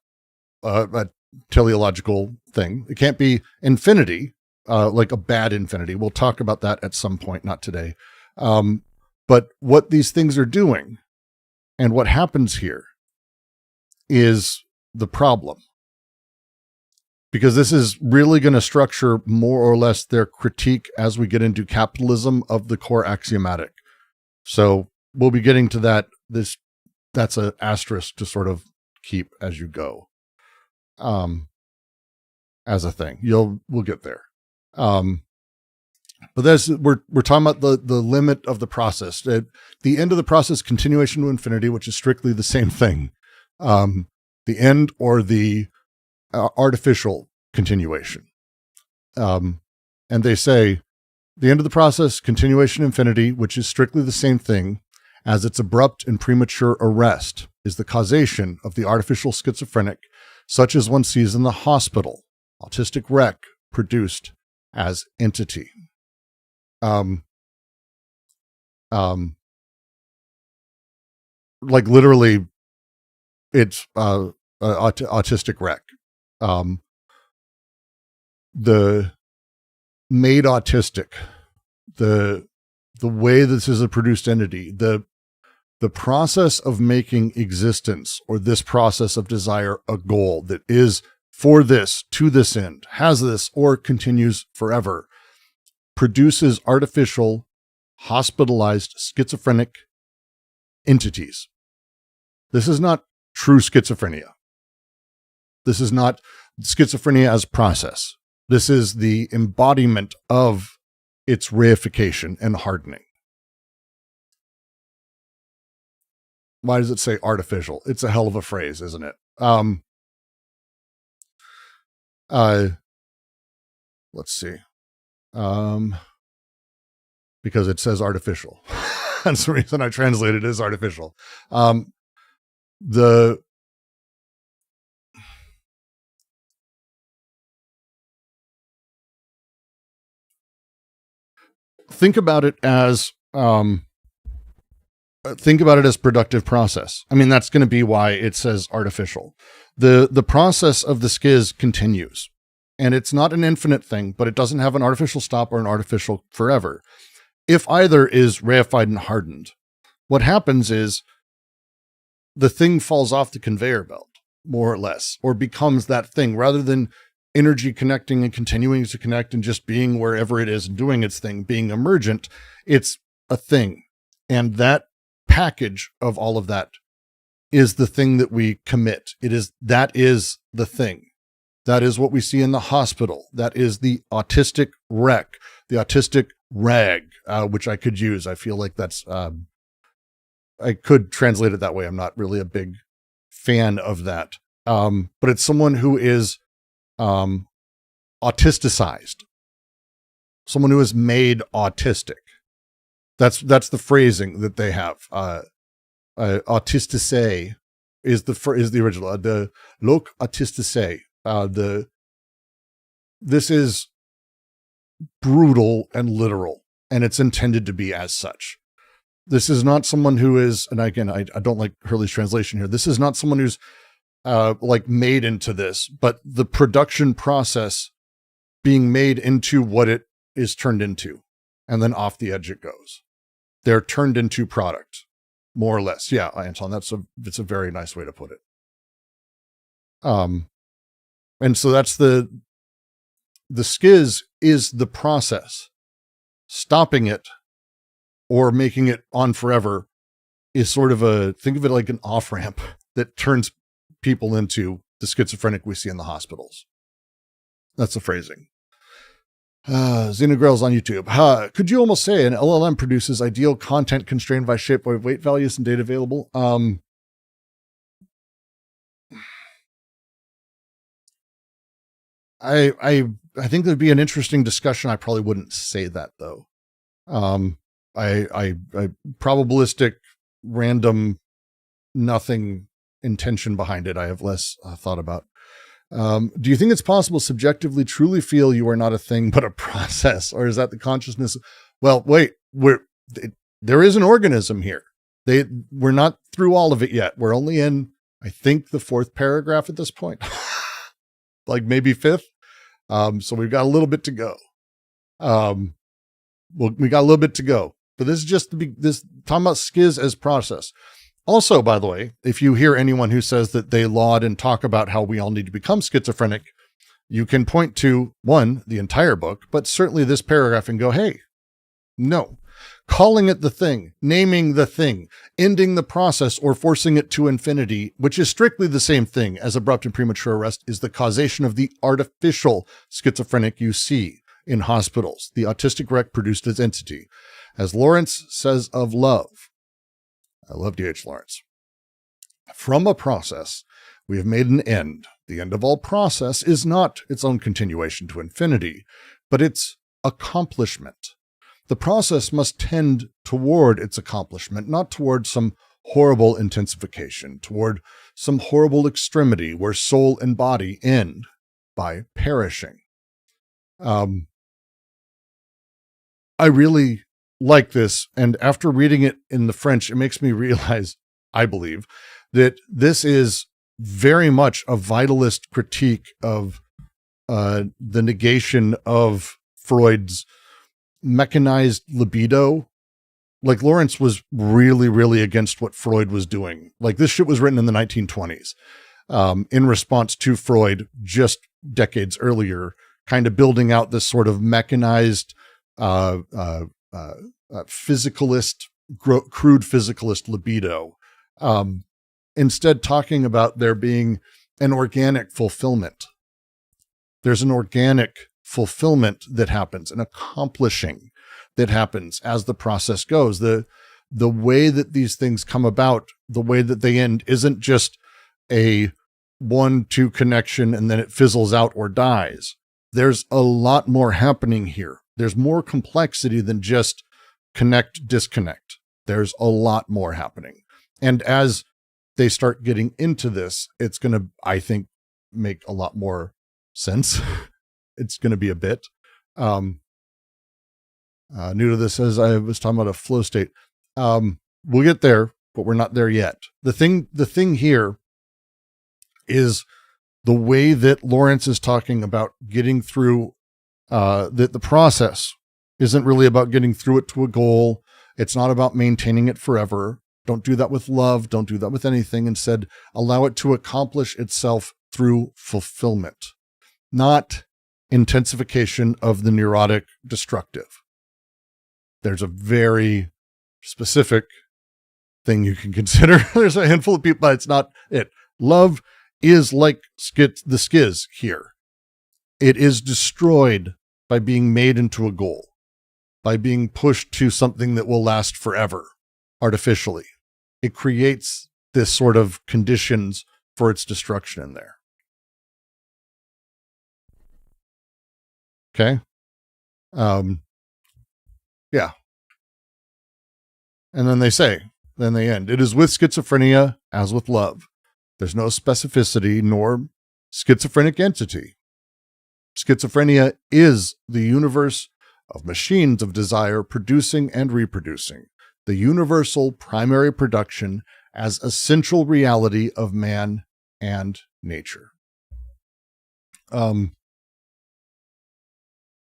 a teleological thing. It can't be infinity, like a bad infinity. We'll talk about that at some point, not today. But what these things are doing and what happens here is the problem. Because this is really going to structure more or less their critique as we get into capitalism of the core axiomatic. So we'll be getting to that. That's an asterisk to sort of keep as you go. As a thing. We'll get there. But we're talking about the limit of the process. At the end of the process, continuation to infinity, which is strictly the same thing. The end or the artificial continuation. And they say the end of the process, continuation infinity, which is strictly the same thing as its abrupt and premature arrest, is the causation of the artificial schizophrenic, such as one sees in the hospital, autistic wreck produced as entity. Like literally, it's autistic wreck. The made autistic, the way this is a produced entity, the process of making existence or this process of desire a goal that is for this, to this end, has this, or continues forever, produces artificial, hospitalized, schizophrenic entities. This is not true schizophrenia. This is not schizophrenia as process. This is the embodiment of its reification and hardening. Why does it say artificial? It's a hell of a phrase, isn't it? Let's see. Because it says artificial. That's the reason I translated it as artificial. Think about it as productive process. I mean, that's going to be why it says artificial. The process of the schiz continues, and it's not an infinite thing, but it doesn't have an artificial stop or an artificial forever. If either is reified and hardened, what happens is the thing falls off the conveyor belt, more or less, or becomes that thing rather than energy connecting and continuing to connect and just being wherever it is and doing its thing, being emergent. It's a thing. And that package of all of that is the thing that we commit. That is the thing. That is what we see in the hospital. That is the autistic wreck, the autistic rag, which I could use. I feel like that's, I could translate it that way. I'm not really a big fan of that. But it's someone who is autisticized, someone who is made autistic. That's the phrasing that they have. Autisticé is the original. The loc autisticé. This is brutal and literal, and it's intended to be as such. This is not someone who is, and again, I don't like Hurley's translation here. This is not someone who's like made into this, but the production process being made into what it is turned into, and then off the edge it goes. They're turned into product, more or less. Yeah, Anton, it's a very nice way to put it. And so that's the schiz is the process. Stopping it or making it on forever is sort of think of it like an off-ramp that turns people into the schizophrenic we see in the hospitals. That's the phrasing. Xenogrel's on YouTube. Could you almost say an LLM produces ideal content constrained by shape of weight values and data available? I think there'd be an interesting discussion. I probably wouldn't say that though. I probabilistic, random, nothing intention behind it. I have less thought about. Do you think it's possible to subjectively truly feel you are not a thing but a process, or is that the consciousness? Well, wait, there is an organism here. We're not through all of it yet. We're only in, I think, the 4th paragraph at this point, like maybe 5th. So we've got a little bit to go. We got a little bit to go, but this is just this talking about schiz as process. Also, by the way, if you hear anyone who says that they laud and talk about how we all need to become schizophrenic, you can point to, one, the entire book, but certainly this paragraph and go, hey, no. Calling it the thing, naming the thing, ending the process or forcing it to infinity, which is strictly the same thing as abrupt and premature arrest, is the causation of the artificial schizophrenic you see in hospitals, the autistic wreck produced as entity. As Lawrence says of love, I love D.H. Lawrence. From a process, we have made an end. The end of all process is not its own continuation to infinity, but its accomplishment. The process must tend toward its accomplishment, not toward some horrible intensification, toward some horrible extremity where soul and body end by perishing. I really like this, and after reading it in the French, it makes me realize, I believe, that this is very much a vitalist critique of the negation of Freud's mechanized libido. Like, Lawrence was really, really against what Freud was doing. Like, this shit was written in the 1920s in response to Freud just decades earlier, kind of building out this sort of mechanized physicalist, crude physicalist libido, instead talking about there being an organic fulfillment. There's an organic fulfillment that happens, an accomplishing that happens as the process goes. The way that these things come about, the way that they end, isn't just a 1-2 connection and then it fizzles out or dies. There's a lot more happening here. There's more complexity than just connect, disconnect. There's a lot more happening. And as they start getting into this, it's going to, I think, make a lot more sense. It's going to be a bit. New to this, as I was talking about a flow state. We'll get there, but we're not there yet. The thing here is the way that Lawrence is talking about getting through, that the process isn't really about getting through it to a goal. It's not about maintaining it forever. Don't do that with love. Don't do that with anything. Instead, allow it to accomplish itself through fulfillment, not intensification of the neurotic destructive. There's a very specific thing you can consider. There's a handful of people, but it's not it. Love is like the schiz here. It is destroyed by being made into a goal, by being pushed to something that will last forever, artificially. It creates this sort of conditions for its destruction in there. Okay. Yeah. And then they end. It is with schizophrenia as with love. There's no specificity nor schizophrenic entity. Schizophrenia is the universe of machines of desire producing and reproducing, the universal primary production as essential reality of man and nature.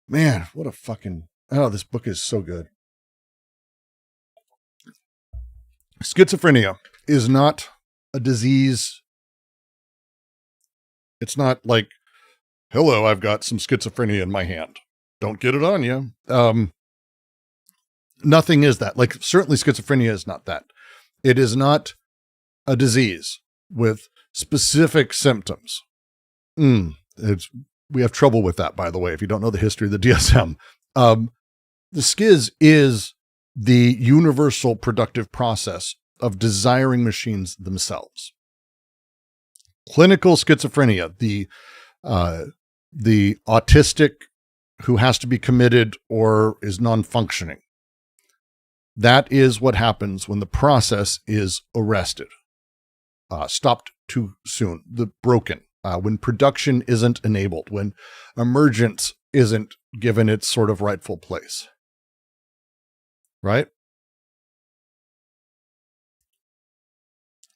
Man, what a fucking... Oh, this book is so good. Schizophrenia is not a disease. It's not like, hello, I've got some schizophrenia in my hand. Don't get it on you. Nothing is that. Like, certainly schizophrenia is not that. It is not a disease with specific symptoms. We have trouble with that, by the way, if you don't know the history of the DSM. The schiz is the universal productive process of desiring machines themselves. Clinical schizophrenia, the autistic who has to be committed or is non-functioning. That is what happens when the process is arrested, stopped too soon, broken, when production isn't enabled, when emergence isn't given its sort of rightful place. Right?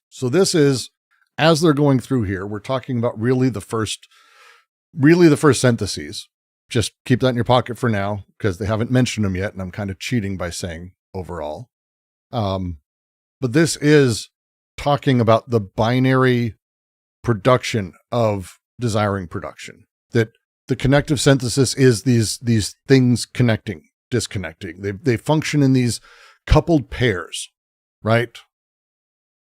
So this is, as they're going through here, we're talking about really the first syntheses. Just keep that in your pocket for now, because they haven't mentioned them yet, and I'm kind of cheating by saying overall. But this is talking about the binary production of desiring production. That the connective synthesis is these things connecting, disconnecting. They function in these coupled pairs, right?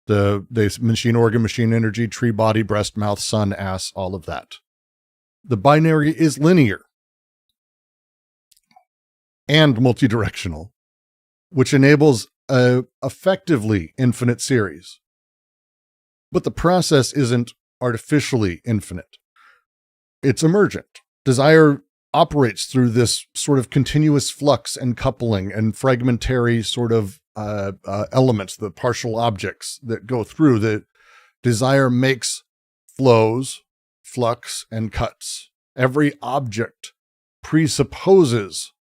The machine organ, machine energy, tree body, breast, mouth, sun, ass, all of that. The binary is linear and multidirectional, which enables a effectively infinite series. But the process isn't artificially infinite. It's emergent. Desire operates through this sort of continuous flux and coupling and fragmentary sort of elements, the partial objects that go through. The desire makes flows, flux, and cuts. Every object presupposes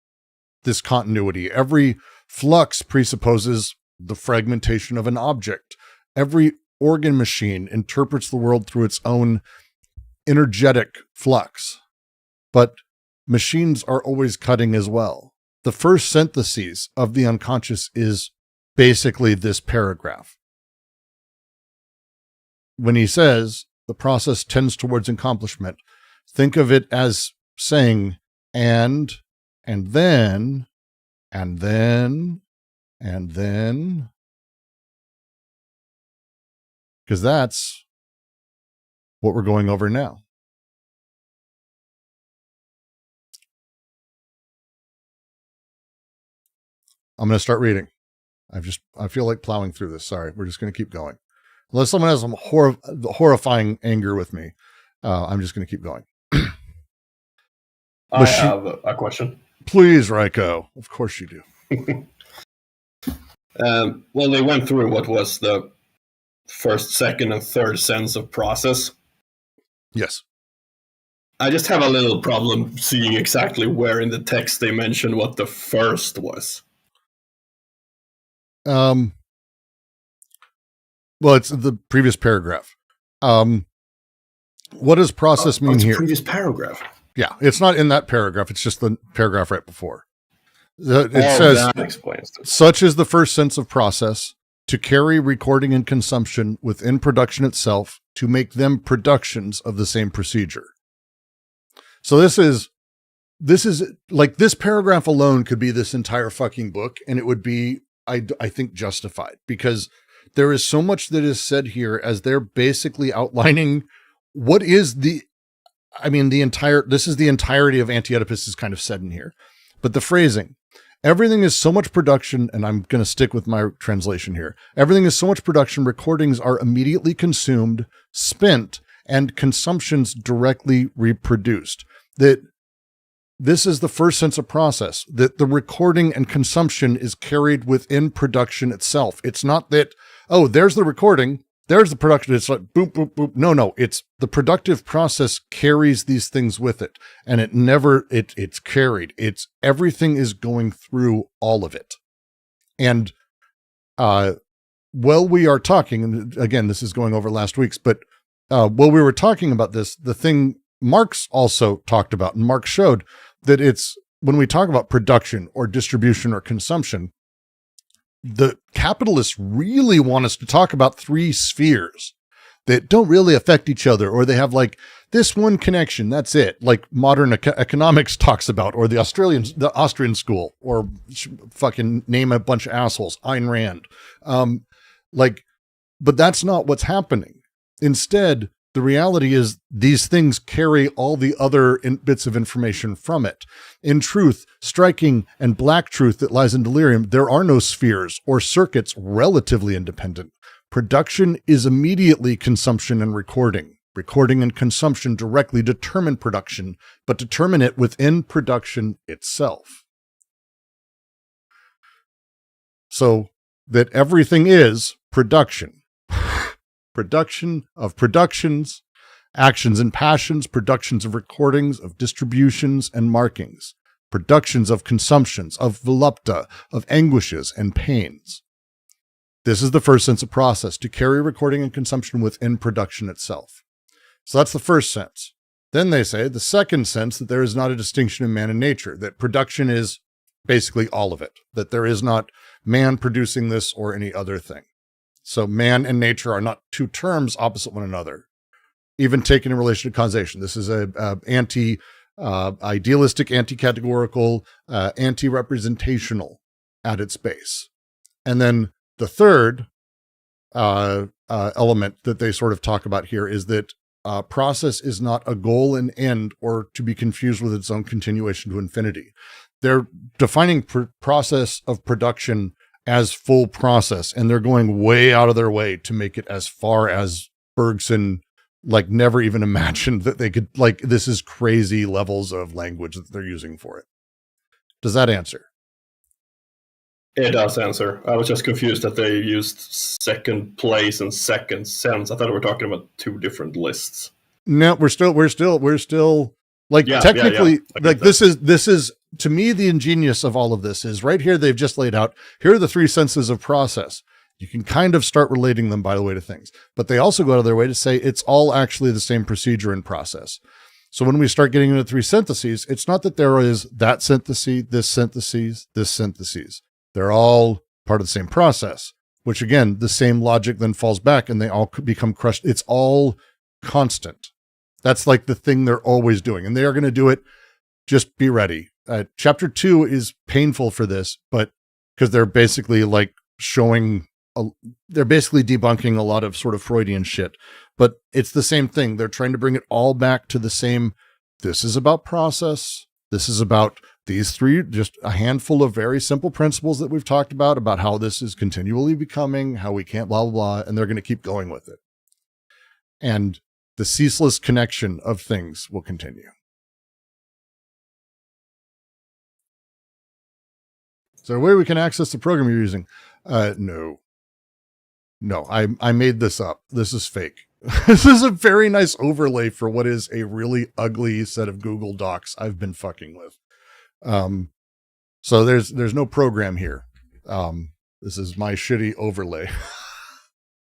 this continuity. Every flux presupposes the fragmentation of an object. Every organ machine interprets the world through its own energetic flux. But machines are always cutting as well. The first synthesis of the unconscious is basically this paragraph. When he says the process tends towards accomplishment, think of it as saying, and then, because that's what we're going over now. I'm going to start reading. I feel like plowing through this. Sorry. We're just going to keep going. Unless someone has some horrifying anger with me, I'm just going to keep going. I have a question. Please, Raiko. Of course you do. Well, they went through what was the first, second, and third sense of process. Yes. I just have a little problem seeing exactly where in the text they mention what the first was. Well, it's the previous paragraph. What does process mean here? Previous paragraph. Yeah, it's not in that paragraph. It's just the paragraph right before. It says, that explains it. Such is the first sense of process, to carry recording and consumption within production itself, to make them productions of the same procedure. So this is like, this paragraph alone could be this entire fucking book, and it would be, I think, justified, because there is so much that is said here as they're basically outlining what is this is the entirety of Anti-Oedipus is kind of said in here. But the phrasing, everything is so much production, and I'm going to stick with my translation here. Everything is so much production, recordings are immediately consumed, spent, and consumptions directly reproduced. That this is the first sense of process, that the recording and consumption is carried within production itself. It's not that, oh, there's the recording, there's the production. It's like boop, boop, boop. No, it's the productive process carries these things with it. And it's carried. It's everything is going through all of it. And while we are talking, and again, this is going over last week's, but while we were talking about this, the thing Marx also talked about, and Marx showed that it's when we talk about production or distribution or consumption, the capitalists really want us to talk about three spheres that don't really affect each other, or they have like this one connection. That's it. Like modern economics talks about, or the Austrian school, or fucking name a bunch of assholes, Ayn Rand. But that's not what's happening. Instead, the reality is these things carry all the other bits of information from it. In truth, striking and black truth that lies in delirium, there are no spheres or circuits relatively independent. Production is immediately consumption and recording. Recording and consumption directly determine production, but determine it within production itself. So that everything is production. Production of productions, actions and passions, productions of recordings, of distributions and markings, productions of consumptions, of volupta, of anguishes and pains. This is the first sense of process, to carry recording and consumption within production itself. So that's the first sense. Then they say the second sense, that there is not a distinction in man and nature, that production is basically all of it, that there is not man producing this or any other thing. So man and nature are not two terms opposite one another, even taken in relation to causation. This is a idealistic, anti-categorical, anti-representational at its base. And then the third element that they sort of talk about here is that process is not a goal and end, or to be confused with its own continuation to infinity. They're defining process of production as full process, and they're going way out of their way to make it as far as Bergson never even imagined that they could. This is crazy levels of language that they're using for it. Does that answer? It does answer. I was just confused that they used second place and second sense. I thought we were talking about two different lists. No, we're still technically this is to me, the ingenious of all of this is right here. They've just laid out, here are the three senses of process. You can kind of start relating them, by the way, to things, but they also go out of their way to say it's all actually the same procedure and process. So when we start getting into three syntheses, it's not that there is that synthesis, this synthesis, this synthesis. They're all part of the same process, which again, the same logic then falls back and they all become crushed. It's all constant. That's like the thing they're always doing, and they are going to do it. Just be ready. Chapter 2 is painful for this, but because they're basically they're basically debunking a lot of sort of Freudian shit, but it's the same thing. They're trying to bring it all back to the same. This is about process. This is about these three, just a handful of very simple principles that we've talked about how this is continually becoming, how we can't blah, blah, blah, and they're going to keep going with it. And the ceaseless connection of things will continue. Is there a way we can access the program you're using? No, I made this up. This is fake. This is a very nice overlay for what is a really ugly set of Google Docs I've been fucking with. So there's no program here. This is my shitty overlay.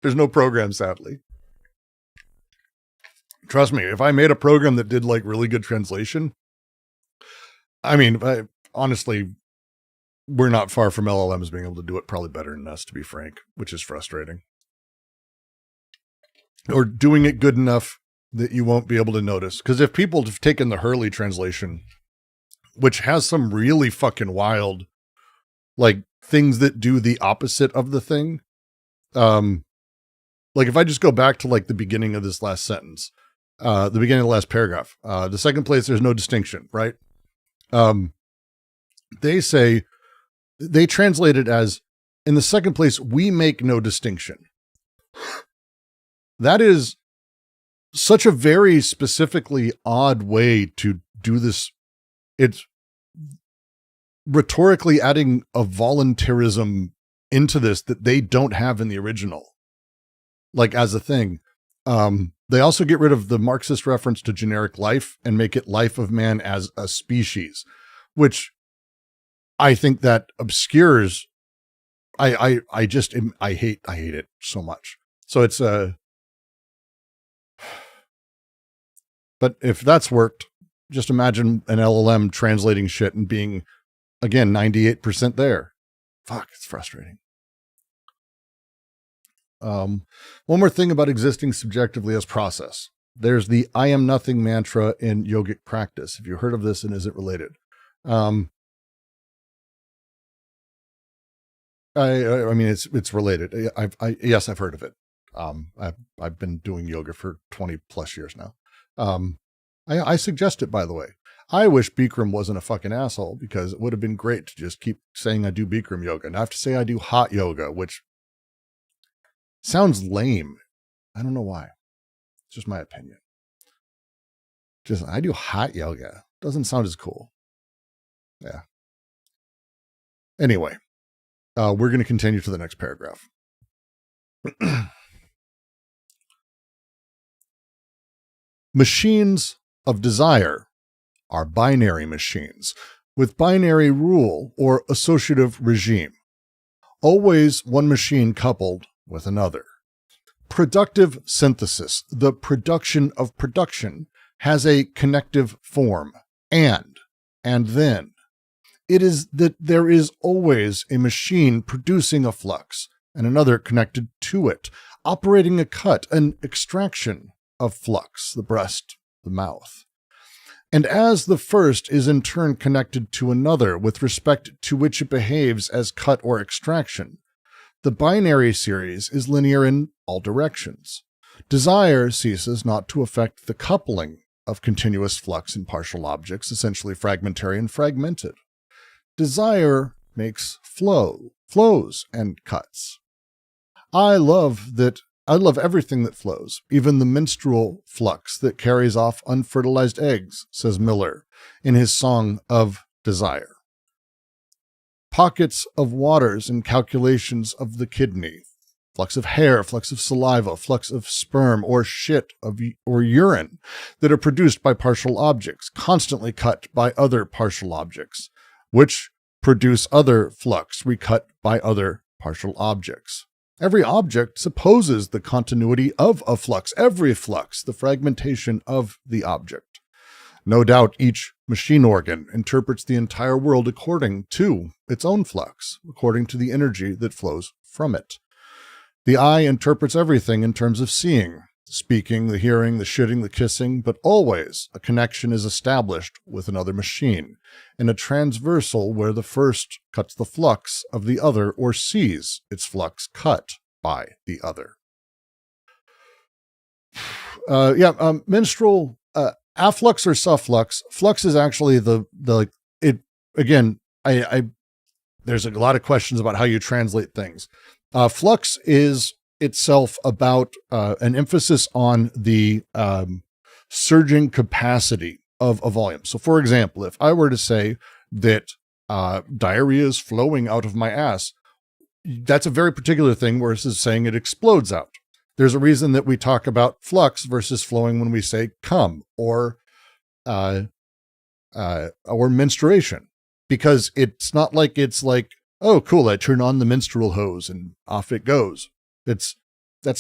There's no program, sadly. Trust me, if I made a program that did really good translation, honestly, we're not far from LLMs being able to do it probably better than us, to be frank, which is frustrating. Or doing it good enough that you won't be able to notice. Because if people have taken the Hurley translation, which has some really fucking wild, things that do the opposite of the thing. If I just go back to the beginning of this last sentence, the beginning of the last paragraph, the second place, there's no distinction, right? They say, they translate it as, in the second place, we make no distinction. That is such a very specifically odd way to do this. It's rhetorically adding a voluntarism into this that they don't have in the original, as a thing. They also get rid of the Marxist reference to generic life and make it life of man as a species, which I think that obscures. I hate it so much. So it's but if that's worked, just imagine an LLM translating shit and being, again, 98% there. Fuck, it's frustrating. One more thing about existing subjectively as process. There's the I am nothing mantra in yogic practice. Have you heard of this, and is it related? It's related. Yes, I've heard of it. I've been doing yoga for 20 plus years now. I suggest it, by the way. I wish Bikram wasn't a fucking asshole, because it would have been great to just keep saying I do Bikram yoga. And I have to say I do hot yoga, which sounds lame. I don't know why. It's just my opinion. Just, I do hot yoga. Doesn't sound as cool. Yeah. Anyway, we're going to continue to the next paragraph. Machines of desire are binary machines with binary rule or associative regime. Always one machine coupled with another. Productive synthesis, the production of production, has a connective form, and then. It is that there is always a machine producing a flux and another connected to it, operating a cut, an extraction of flux, the breast, the mouth. And as the first is in turn connected to another with respect to which it behaves as cut or extraction, the binary series is linear in all directions. Desire ceases not to affect the coupling of continuous flux in partial objects, essentially fragmentary and fragmented. Desire makes flows and cuts. I love everything that flows, even the menstrual flux that carries off unfertilized eggs, says Miller in his Song of Desire. Pockets of waters and calculations of the kidney, flux of hair, flux of saliva, flux of sperm or shit or urine that are produced by partial objects, constantly cut by other partial objects, which produce other flux recut by other partial objects. Every object supposes the continuity of a flux, every flux, the fragmentation of the object. No doubt each machine organ interprets the entire world according to its own flux, according to the energy that flows from it. The eye interprets everything in terms of seeing, speaking, the hearing, the shitting, the kissing, but always a connection is established with another machine, in a transversal where the first cuts the flux of the other or sees its flux cut by the other. Menstrual afflux or sufflux. Flux is actually there's a lot of questions about how you translate things. Flux is itself about an emphasis on the surging capacity of a volume. So for example, if I were to say that diarrhea is flowing out of my ass, that's a very particular thing, where this is saying it explodes out. There's a reason that we talk about flux versus flowing when we say come or menstruation, because it's not like it's like, oh, cool, I turn on the menstrual hose and off it goes. That's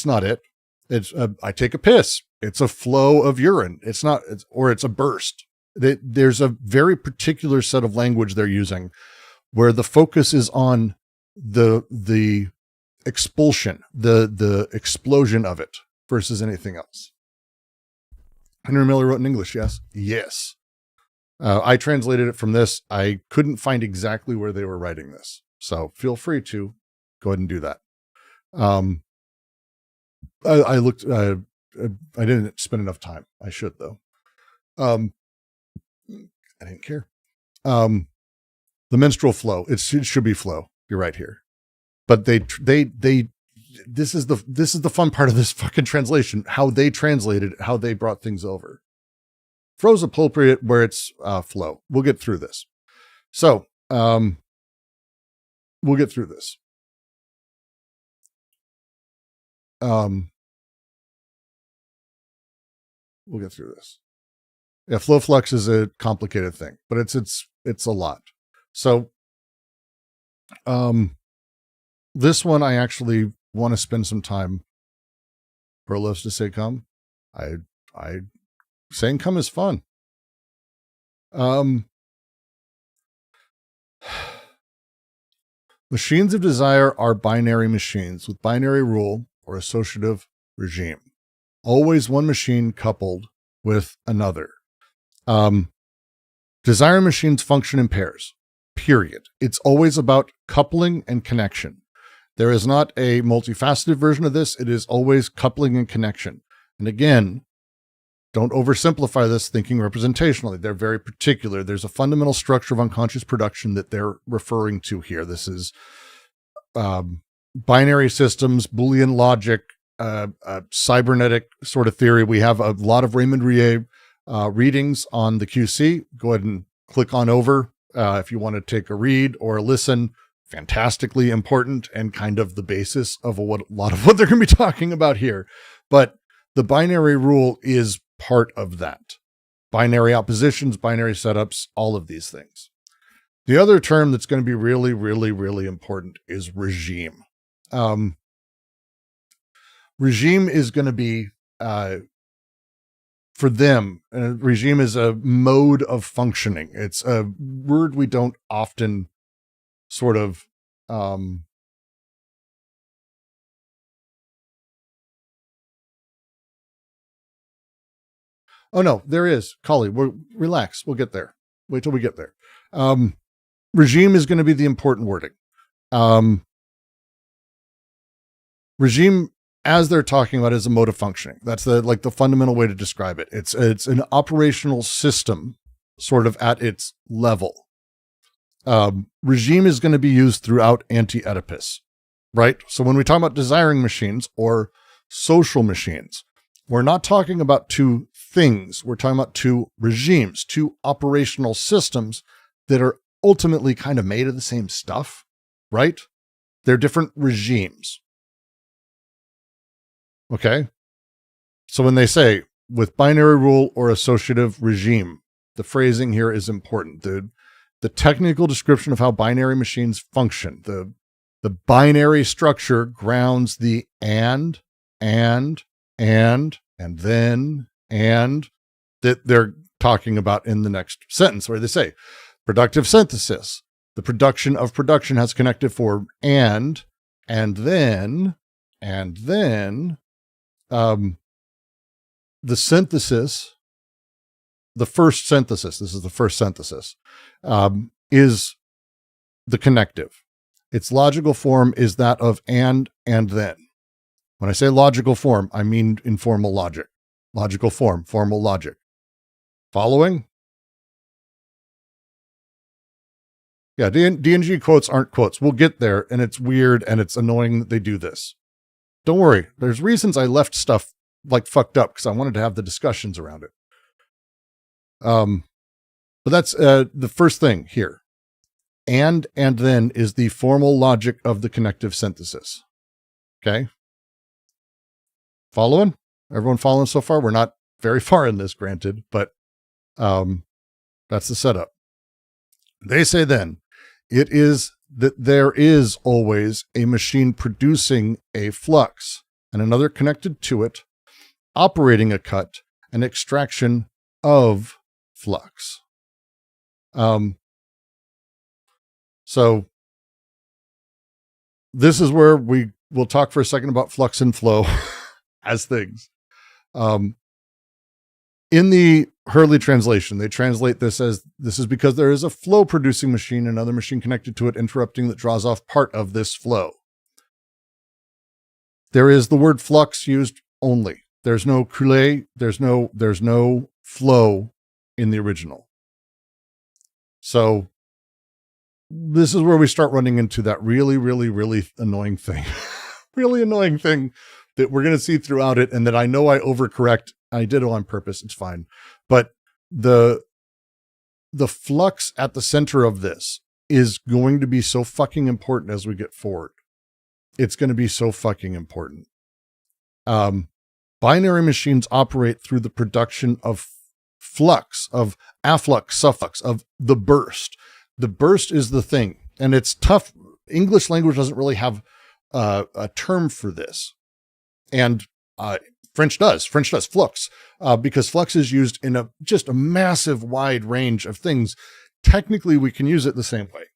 not it. It's I take a piss. It's a flow of urine. It's a burst. There's a very particular set of language they're using where the focus is on the expulsion, the explosion of it versus anything else. Henry Miller wrote in English, yes? Yes. I translated it from this. I couldn't find exactly where they were writing this, so feel free to go ahead and do that. I looked, I didn't spend enough time. I should though. I didn't care. The menstrual flow, it should be flow. You're right here. But this is the fun part of this fucking translation, how they translated it, how they brought things over. Flow's appropriate where it's flow. We'll get through this. So, we'll get through this. We'll get through this. Yeah, flow flux is a complicated thing, but it's a lot. So, this one I actually want to spend some time. Pearl loves to say come. I saying come is fun. Machines of desire are binary machines with binary rule or associative regime. Always one machine coupled with another. Desire machines function in pairs, period. It's always about coupling and connection. There is not a multifaceted version of this. It is always coupling and connection. And again, don't oversimplify this thinking representationally. They're very particular. There's a fundamental structure of unconscious production that they're referring to here. This is binary systems, Boolean logic, cybernetic sort of theory. We have a lot of Raymond Rouet readings on the QC. Go ahead and click on over if you want to take a read or a listen. Fantastically important and kind of the basis of a lot of what they're going to be talking about here. But the binary rule is part of that. Binary oppositions, binary setups, all of these things. The other term that's going to be really, really, really important is regime. Regime is going to be, for them, regime is a mode of functioning. It's a word we don't often sort of, oh no, there is. Collie, relax. We'll get there. Wait till we get there. Regime is going to be the important wording. Regime, as they're talking about, is a mode of functioning. That's the fundamental way to describe it. It's an operational system, sort of at its level. Regime is going to be used throughout Anti-Oedipus, right? So when we talk about desiring machines or social machines, we're not talking about two things. We're talking about two regimes, two operational systems that are ultimately kind of made of the same stuff, right? They're different regimes. Okay. So when they say with binary rule or associative regime, the phrasing here is important. The technical description of how binary machines function, the binary structure grounds the and then, and that they're talking about in the next sentence, where they say productive synthesis. The production of production has connective form and then, the synthesis, the first synthesis, this is the first synthesis, is the connective. Its logical form is that of and then. When I say logical form, I mean informal logic. Logical form, formal logic. Following? Yeah, DNG quotes aren't quotes. We'll get there, and it's weird, and it's annoying that they do this. Don't worry. There's reasons I left stuff like fucked up, because I wanted to have the discussions around it. But that's the first thing here. And then is the formal logic of the connective synthesis. Okay? Following? Everyone following so far? We're not very far in this, granted, but that's the setup. They say then, it is that there is always a machine producing a flux and another connected to it, operating a cut and extraction of flux. So this is where we will talk for a second about flux and flow as things. In the Hurley translation, they translate this as, this is because there is a flow producing machine, another machine connected to it, interrupting that draws off part of this flow. There is the word flux used only. There's no coulée, there's no flow in the original. So this is where we start running into that really, really, really annoying thing. Really annoying thing that we're going to see throughout it, and that I know I overcorrect. I did it on purpose. It's fine. But the flux at the center of this is going to be so fucking important as we get forward. It's going to be so fucking important. Binary machines operate through the production of flux, of afflux, sufflux, of the burst. The burst is the thing. And it's tough. English language doesn't really have a term for this. And French does flux, because flux is used in just a massive wide range of things. Technically, we can use it the same way,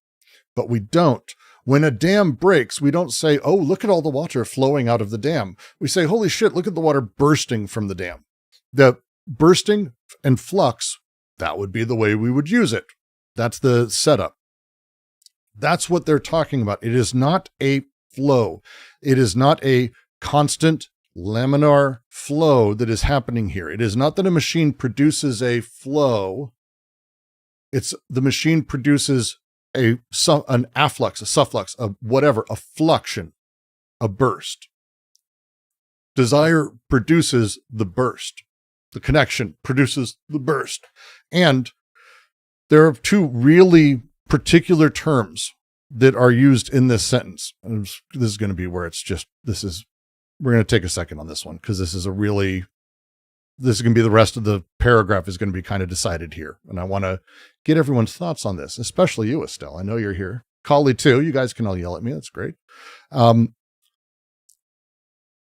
but we don't. When a dam breaks, we don't say, oh, look at all the water flowing out of the dam. We say, holy shit, look at the water bursting from the dam. The bursting and flux, that would be the way we would use it. That's the setup. That's what they're talking about. It is not a flow. It is not a constant laminar flow that is happening here. It is not that a machine produces a flow. It's the machine produces an afflux, a sufflux, a whatever, a fluxion, a burst. Desire produces the burst. The connection produces the burst. And there are two really particular terms that are used in this sentence. And this is going to be where it's just, we're going to take a second on this one, because this is going to be the rest of the paragraph is going to be kind of decided here. And I want to get everyone's thoughts on this, especially you, Estelle. I know you're here. Collie too. You guys can all yell at me. That's great.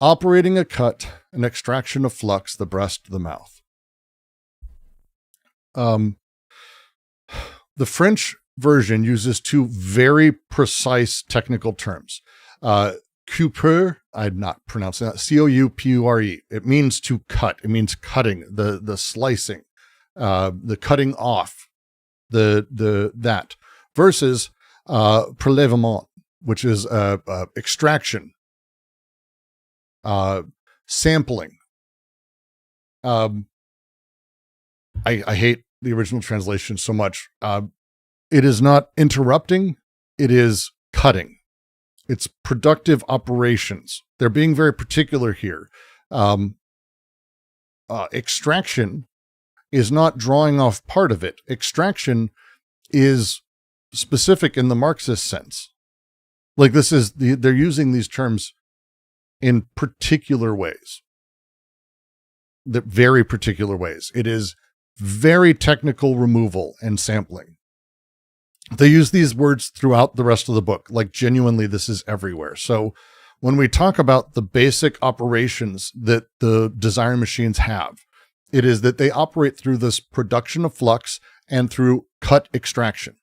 Operating a cut, an extraction of flux, the breast, the mouth. The French version uses two very precise technical terms. Couper, I'm not pronouncing that, C-O-U-P-U-R-E. It means to cut. It means cutting, the slicing, the cutting off, that, versus prélèvement, which is extraction, sampling. I hate the original translation so much. It is not interrupting, it is cutting. It's productive operations. They're being very particular here. Extraction is not drawing off part of it. Extraction is specific in the Marxist sense. Like they're using these terms in particular ways. Very particular ways. It is very technical removal and sampling. They use these words throughout the rest of the book. Like genuinely, this is everywhere. So when we talk about the basic operations that the design machines have, it is that they operate through this production of flux and through cut extraction,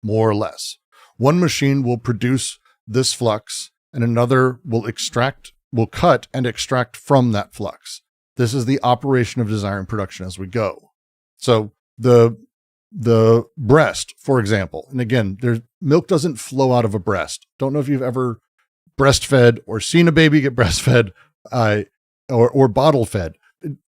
more or less. One machine will produce this flux and another will cut and extract from that flux. This is the operation of design and production as we go. So the breast, for example, and again, milk doesn't flow out of a breast. Don't know if you've ever breastfed or seen a baby get breastfed or bottle fed.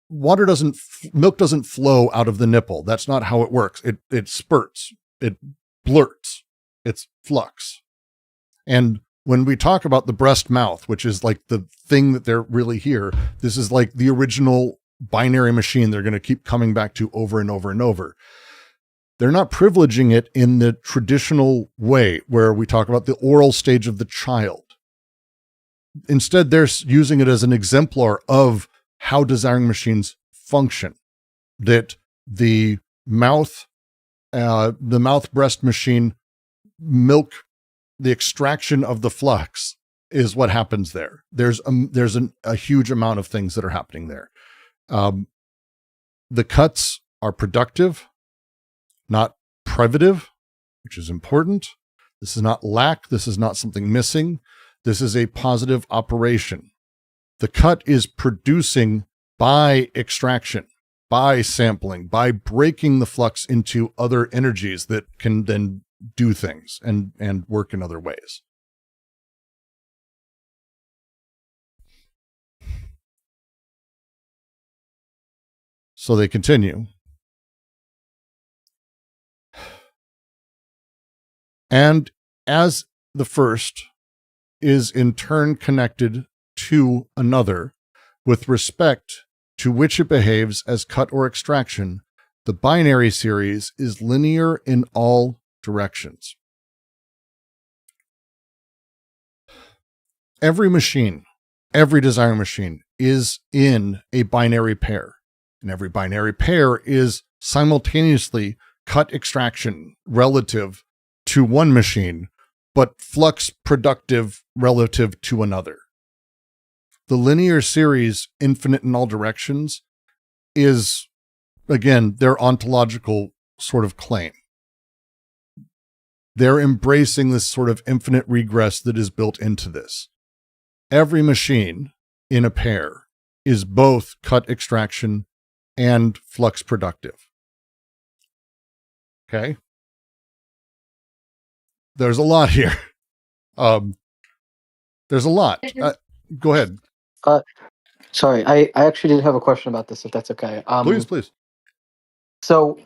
Milk doesn't flow out of the nipple. That's not how it works. It spurts, it blurts, it's flux. And when we talk about the breast mouth, which is like the thing that they're really here, this is like the original binary machine they're going to keep coming back to over and over and over. They're not privileging it in the traditional way where we talk about the oral stage of the child. Instead, they're using it as an exemplar of how designing machines function. That the mouth breast machine the extraction of the flux is what happens there. There's a huge amount of things that are happening there. The cuts are productive, not privative, which is important. This is not lack. This is not something missing. This is a positive operation. The cut is producing by extraction, by sampling, by breaking the flux into other energies that can then do things and work in other ways. So they continue. And as the first is in turn connected to another with respect to which it behaves as cut or extraction, the binary series is linear in all directions. Every machine, every design machine is in a binary pair. And every binary pair is simultaneously cut extraction relative to one machine, but flux productive relative to another. The linear series, infinite in all directions, is, again, their ontological sort of claim. They're embracing this sort of infinite regress that is built into this. Every machine in a pair is both cut extraction and flux productive. Okay? There's a lot here. There's a lot. Go ahead. Sorry, I actually did have a question about this, if that's okay. Please. So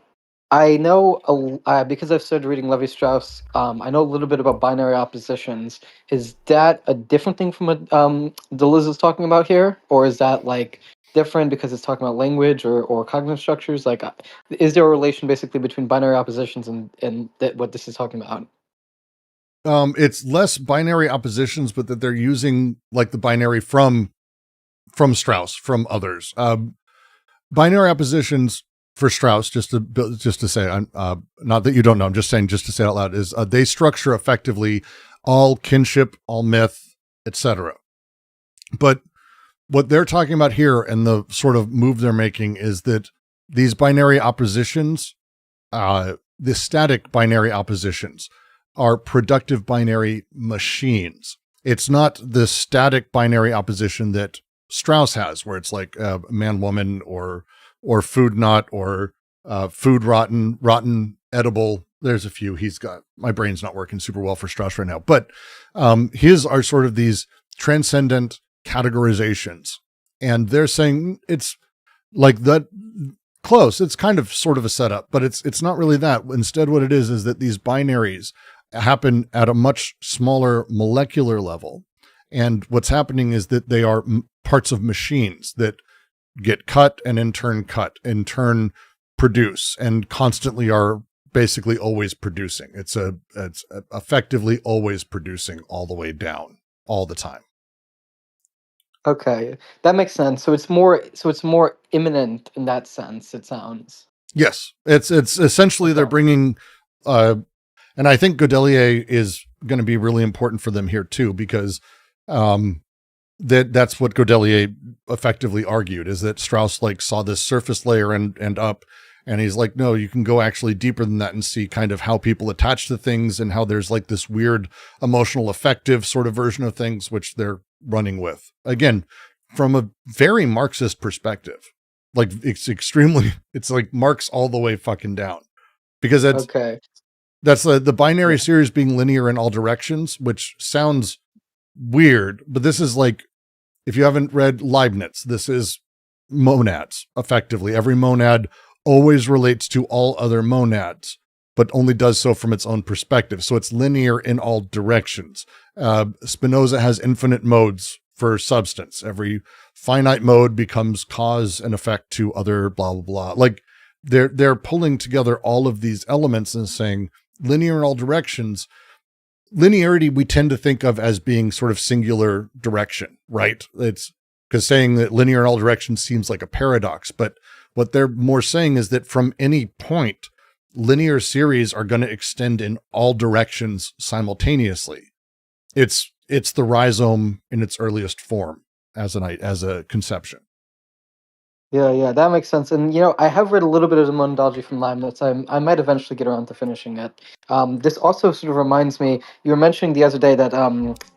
I know because I've started reading Levi Strauss. I know a little bit about binary oppositions. Is that a different thing from what Deleuze is talking about here, or is that like different because it's talking about language or cognitive structures? Like, is there a relation basically between binary oppositions and what this is talking about? It's less binary oppositions, but that they're using like the binary from Strauss, from others. Binary oppositions for Strauss, just to say, not that you don't know, I'm just saying, just to say it out loud, is they structure effectively all kinship, all myth, etc. But what they're talking about here and the sort of move they're making is that these binary oppositions, the static binary oppositions, are productive binary machines. It's not the static binary opposition that Strauss has, where it's like man, woman, or food not, or food rotten, edible. There's a few. My brain's not working super well for Strauss right now, but his are sort of these transcendent categorizations. And they're saying it's like that close. It's kind of sort of a setup, but it's not really that. Instead, what it is that these binaries happen at a much smaller molecular level. And what's happening is that they are parts of machines that get cut and in turn produce and constantly are basically always producing. It's effectively always producing all the way down all the time. Okay, that makes sense. So it's more imminent in that sense. It sounds. Yes, it's essentially they're bringing, and I think Godelier is going to be really important for them here too, because that's what Godelier effectively argued, is that Strauss like saw this surface layer and up, and he's like, no, you can go actually deeper than that and see kind of how people attach to things and how there's like this weird emotional affective sort of version of things, which they're running with. Again, from a very Marxist perspective, like it's like Marx all the way fucking down, because that's the binary series being linear in all directions, which sounds weird, but this is like, if you haven't read Leibniz, this is monads, effectively. Every monad always relates to all other monads, but only does so from its own perspective. So it's linear in all directions. Spinoza has infinite modes for substance. Every finite mode becomes cause and effect to other blah, blah, blah. Like they're pulling together all of these elements and saying linear in all directions. Linearity we tend to think of as being sort of singular direction, right? It's because saying that linear in all directions seems like a paradox, but what they're more saying is that from any point, linear series are going to extend in all directions simultaneously. It's the rhizome in its earliest form as a conception. Yeah, that makes sense. And I have read a little bit of the monadology from Leibniz. I might eventually get around to finishing it. This also sort of reminds me. You were mentioning the other day that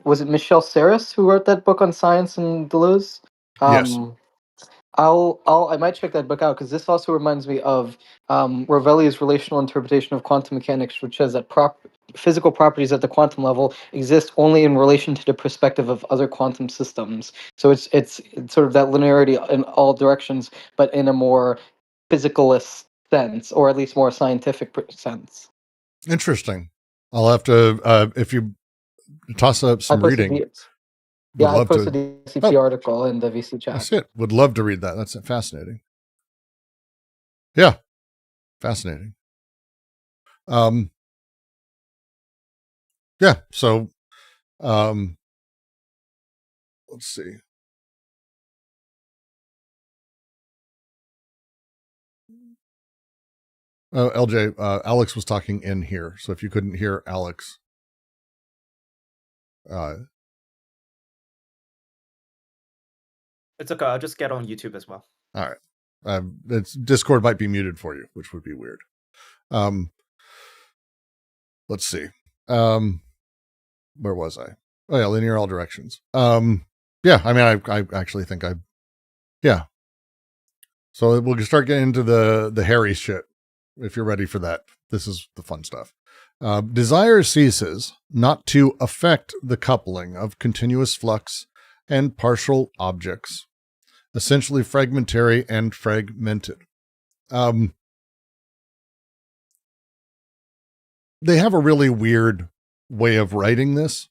was it Michel Serres who wrote that book on science and Deleuze? Yes. I might check that book out, because this also reminds me of Ravelli's relational interpretation of quantum mechanics, which says that physical properties at the quantum level exist only in relation to the perspective of other quantum systems. So it's sort of that linearity in all directions, but in a more physicalist sense, or at least more scientific sense. Interesting. I'll have to, if you toss up some reading. I posted the CP article in the VC chat. That's it. Would love to read that. That's fascinating. Yeah. Fascinating. Yeah. So, let's see. LJ, Alex was talking in here. So if you couldn't hear Alex, it's okay. I'll just get on YouTube as well. All right. Discord might be muted for you, which would be weird. Let's see. Where was I? Oh yeah, linear all directions. Yeah, I mean, I actually think yeah. So we'll start getting into the hairy shit if you're ready for that. This is the fun stuff. Desire ceases not to affect the coupling of continuous flux and partial objects, essentially fragmentary and fragmented. They have a really weird way of writing this.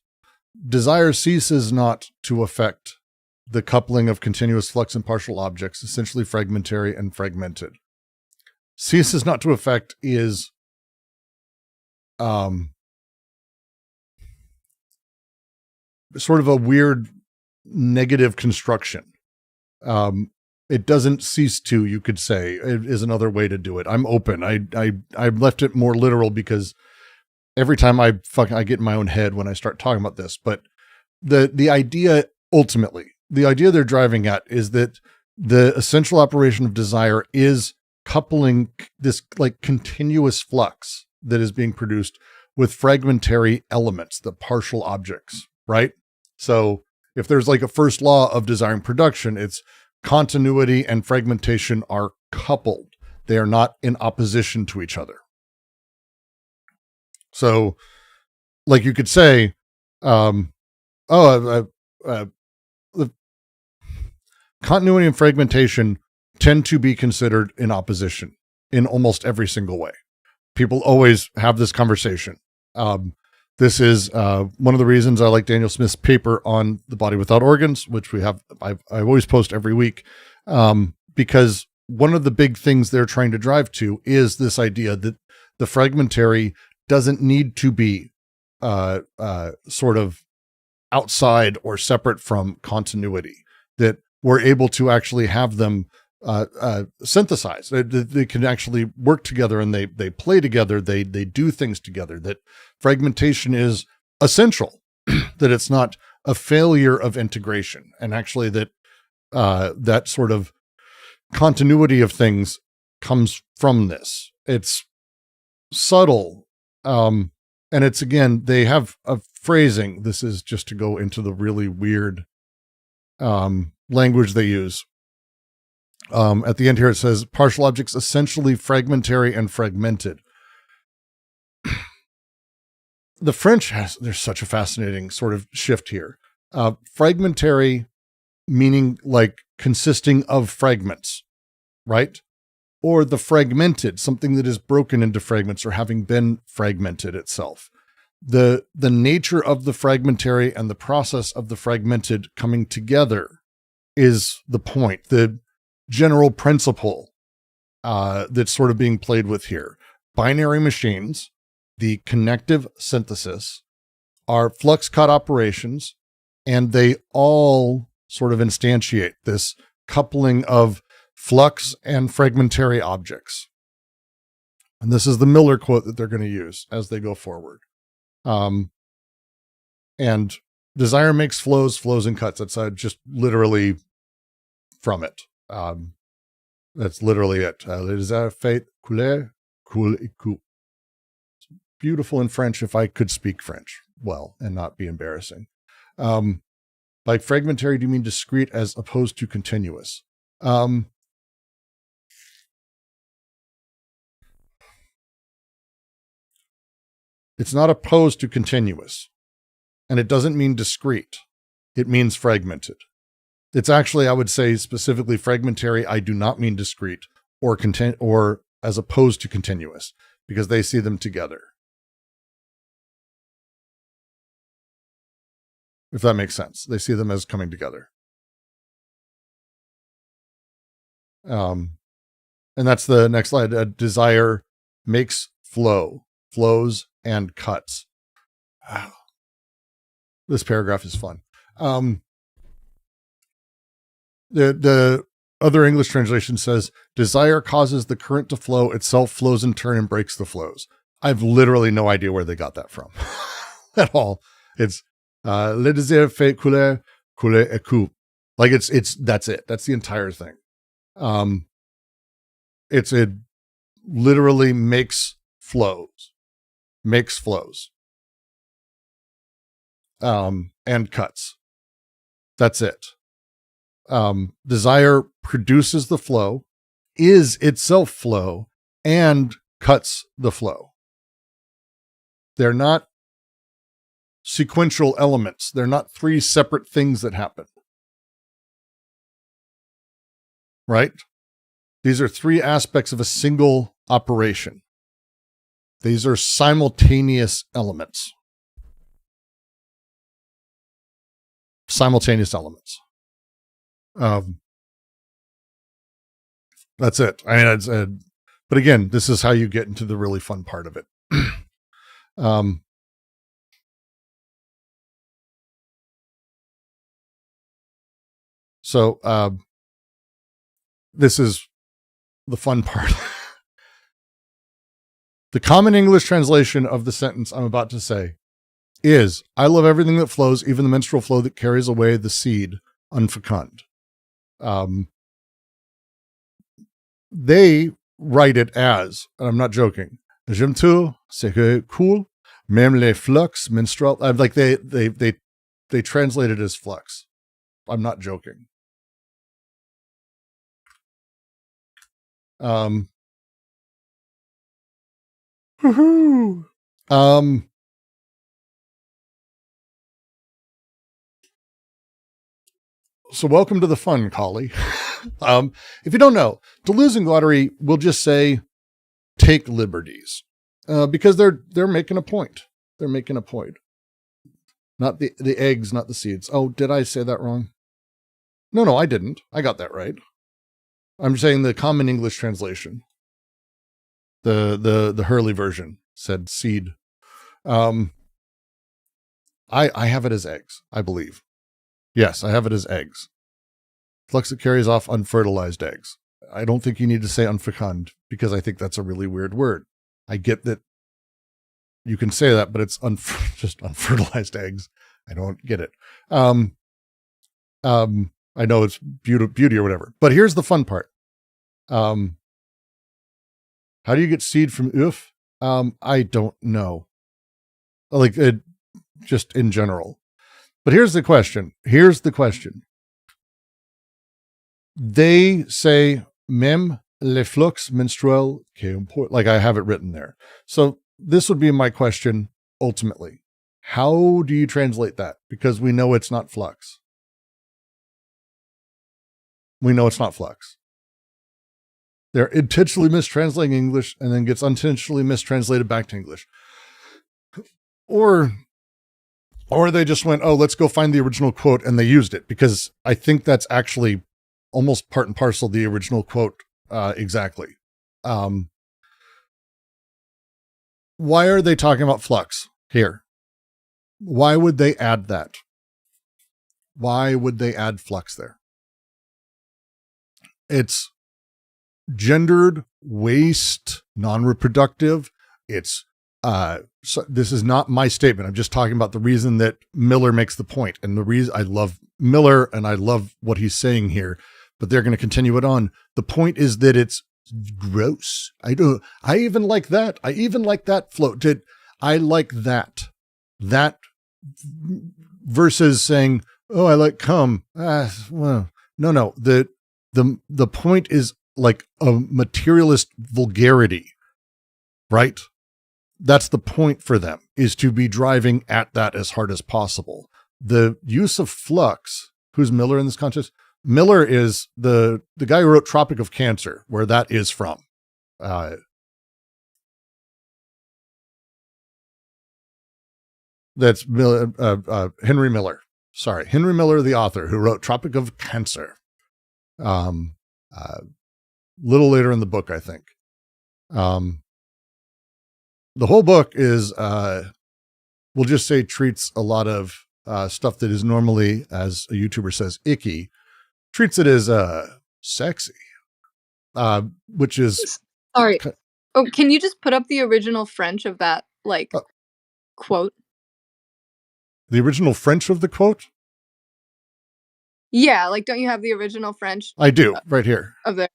Desire ceases not to affect the coupling of continuous flux and partial objects, essentially fragmentary and fragmented. Ceases not to affect is sort of a weird negative construction. It doesn't cease to, you could say, is another way to do it. I'm open. I left it more literal because every time I get in my own head when I start talking about this. But the idea, ultimately, the idea they're driving at is that the essential operation of desire is coupling this like continuous flux that is being produced with fragmentary elements, the partial objects, right? So if there's like a first law of desiring production, it's continuity and fragmentation are coupled. They are not in opposition to each other. So like you could say, the continuity and fragmentation tend to be considered in opposition in almost every single way. People always have this conversation. This is one of the reasons I like Daniel Smith's paper on the body without organs, which I always post every week, because one of the big things they're trying to drive to is this idea that the fragmentary doesn't need to be sort of outside or separate from continuity, that we're able to actually have them synthesize. They can actually work together and they play together. They do things together, that fragmentation is essential, that it's not a failure of integration. And actually that that sort of continuity of things comes from this. It's subtle. And it's, again, they have a phrasing. This is just to go into the really weird language they use. At the end here, it says partial objects essentially fragmentary and fragmented. The French there's such a fascinating sort of shift here. Fragmentary meaning like consisting of fragments, right? Or the fragmented, something that is broken into fragments or having been fragmented itself. The nature of the fragmentary and the process of the fragmented coming together is the point. The general principle that's sort of being played with here. Binary machines, the connective synthesis, are flux cut operations, and they all sort of instantiate this coupling of flux and fragmentary objects. And this is the Miller quote that they're going to use as they go forward. And desire makes flows, flows and cuts. That's just literally from it. That's literally it. Le desire fait couler, coule et coupe. Beautiful in French if I could speak French well and not be embarrassing. By fragmentary, do you mean discrete as opposed to continuous? It's not opposed to continuous, and it doesn't mean discrete. It means fragmented. It's actually, I would say specifically fragmentary. I do not mean discrete or as opposed to continuous, because they see them together. If that makes sense. They see them as coming together. And that's the next slide. Desire makes flow, flows, and cuts. Wow. This paragraph is fun. The other English translation says, desire causes the current to flow, itself flows in turn and breaks the flows. I've literally no idea where they got that from at all. It's le désir fait couler, couler et coupe. Like that's it. That's the entire thing. It literally makes flows, and cuts. That's it. Desire produces the flow, is itself flow, and cuts the flow. They're not sequential elements. They're not three separate things that happen. Right? These are three aspects of a single operation. These are simultaneous elements. Simultaneous elements. That's it. I mean, but again, this is how you get into the really fun part of it. So this is the fun part. The common English translation of the sentence I'm about to say is, I love everything that flows, even the menstrual flow that carries away the seed unfecund. They write it as, and I'm not joking, j'aime tout, c'est cool, même les flux menstruels. Like they translate it as flux. I'm not joking. So welcome to the fun, Collie. If you don't know, Deleuze and Guattari will just say, take liberties, because they're making a point. They're making a point. Not the eggs, not the seeds. Oh, did I say that wrong? No, I didn't. I got that right. I'm saying the common English translation. The Hurley version said seed. I have it as eggs, I believe. Yes, I have it as eggs. Flux that carries off unfertilized eggs. I don't think you need to say unfecund, because I think that's a really weird word. I get that you can say that, but it's just unfertilized eggs. I don't get it. I know it's beauty or whatever, but here's the fun part. How do you get seed from oof? I don't know. Like just in general. But here's the question. They say même les flux menstruels qui importent. Like I have it written there. So this would be my question ultimately. How do you translate that? Because we know it's not flux. They're intentionally mistranslating English and then gets unintentionally mistranslated back to English. Or they just went, oh, let's go find the original quote, and they used it, because I think that's actually almost part and parcel the original quote exactly. Why are they talking about flux here? Why would they add that? Why would they add flux there? It's gendered, waste, non-reproductive. It's so this is not my statement. I'm just talking about the reason that Miller makes the point, and the reason I love Miller and I love what he's saying here, but they're going to continue it on. The point is that it's gross. I even like that. I even like that float. I like that versus saying, oh, I like cum. Well, no. The point is like a materialist vulgarity, right? That's the point for them, is to be driving at that as hard as possible. The use of flux, who's Miller in this context? Miller is the guy who wrote Tropic of Cancer, where that is from. That's Henry Miller. Sorry, Henry Miller, the author, who wrote Tropic of Cancer. Little later in the book, I think. The whole book is, we'll just say, treats a lot of stuff that is normally, as a YouTuber says, icky, treats it as sexy, which is... Sorry. Oh, can you just put up the original French of that, quote? The original French of the quote? Yeah, don't you have the original French? I do, right here. Of there.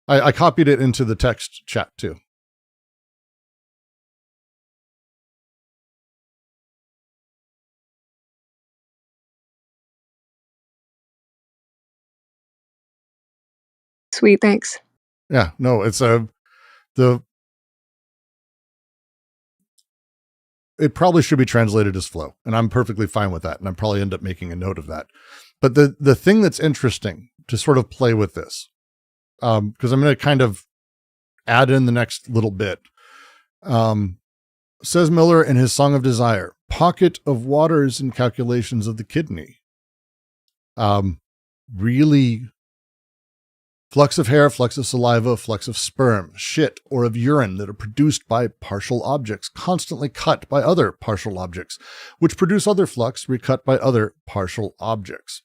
I copied it into the text chat too. Sweet, thanks. Yeah, no, it's the it probably should be translated as flow, and I'm perfectly fine with that, and I'll probably end up making a note of that. But the thing that's interesting to sort of play with this, because I'm going to kind of add in the next little bit, says Miller in his Song of Desire, pocket of waters and calculations of the kidney. Really, flux of hair, flux of saliva, flux of sperm, shit, or of urine that are produced by partial objects, constantly cut by other partial objects, which produce other flux, recut by other partial objects.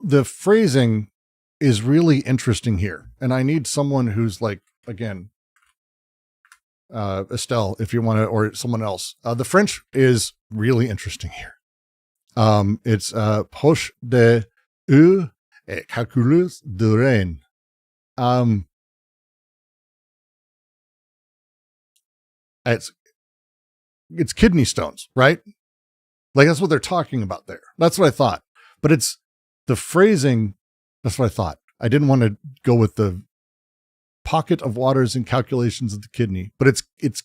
The phrasing is really interesting here, and I need someone who's like, again, Estelle, if you want to, or someone else. The French is really interesting here. It's poche de eu et calculus de rein. It's kidney stones, right? Like that's what they're talking about there. That's what I thought. But it's the phrasing. That's what I thought. I didn't want to go with the pocket of waters and calculations of the kidney, but it's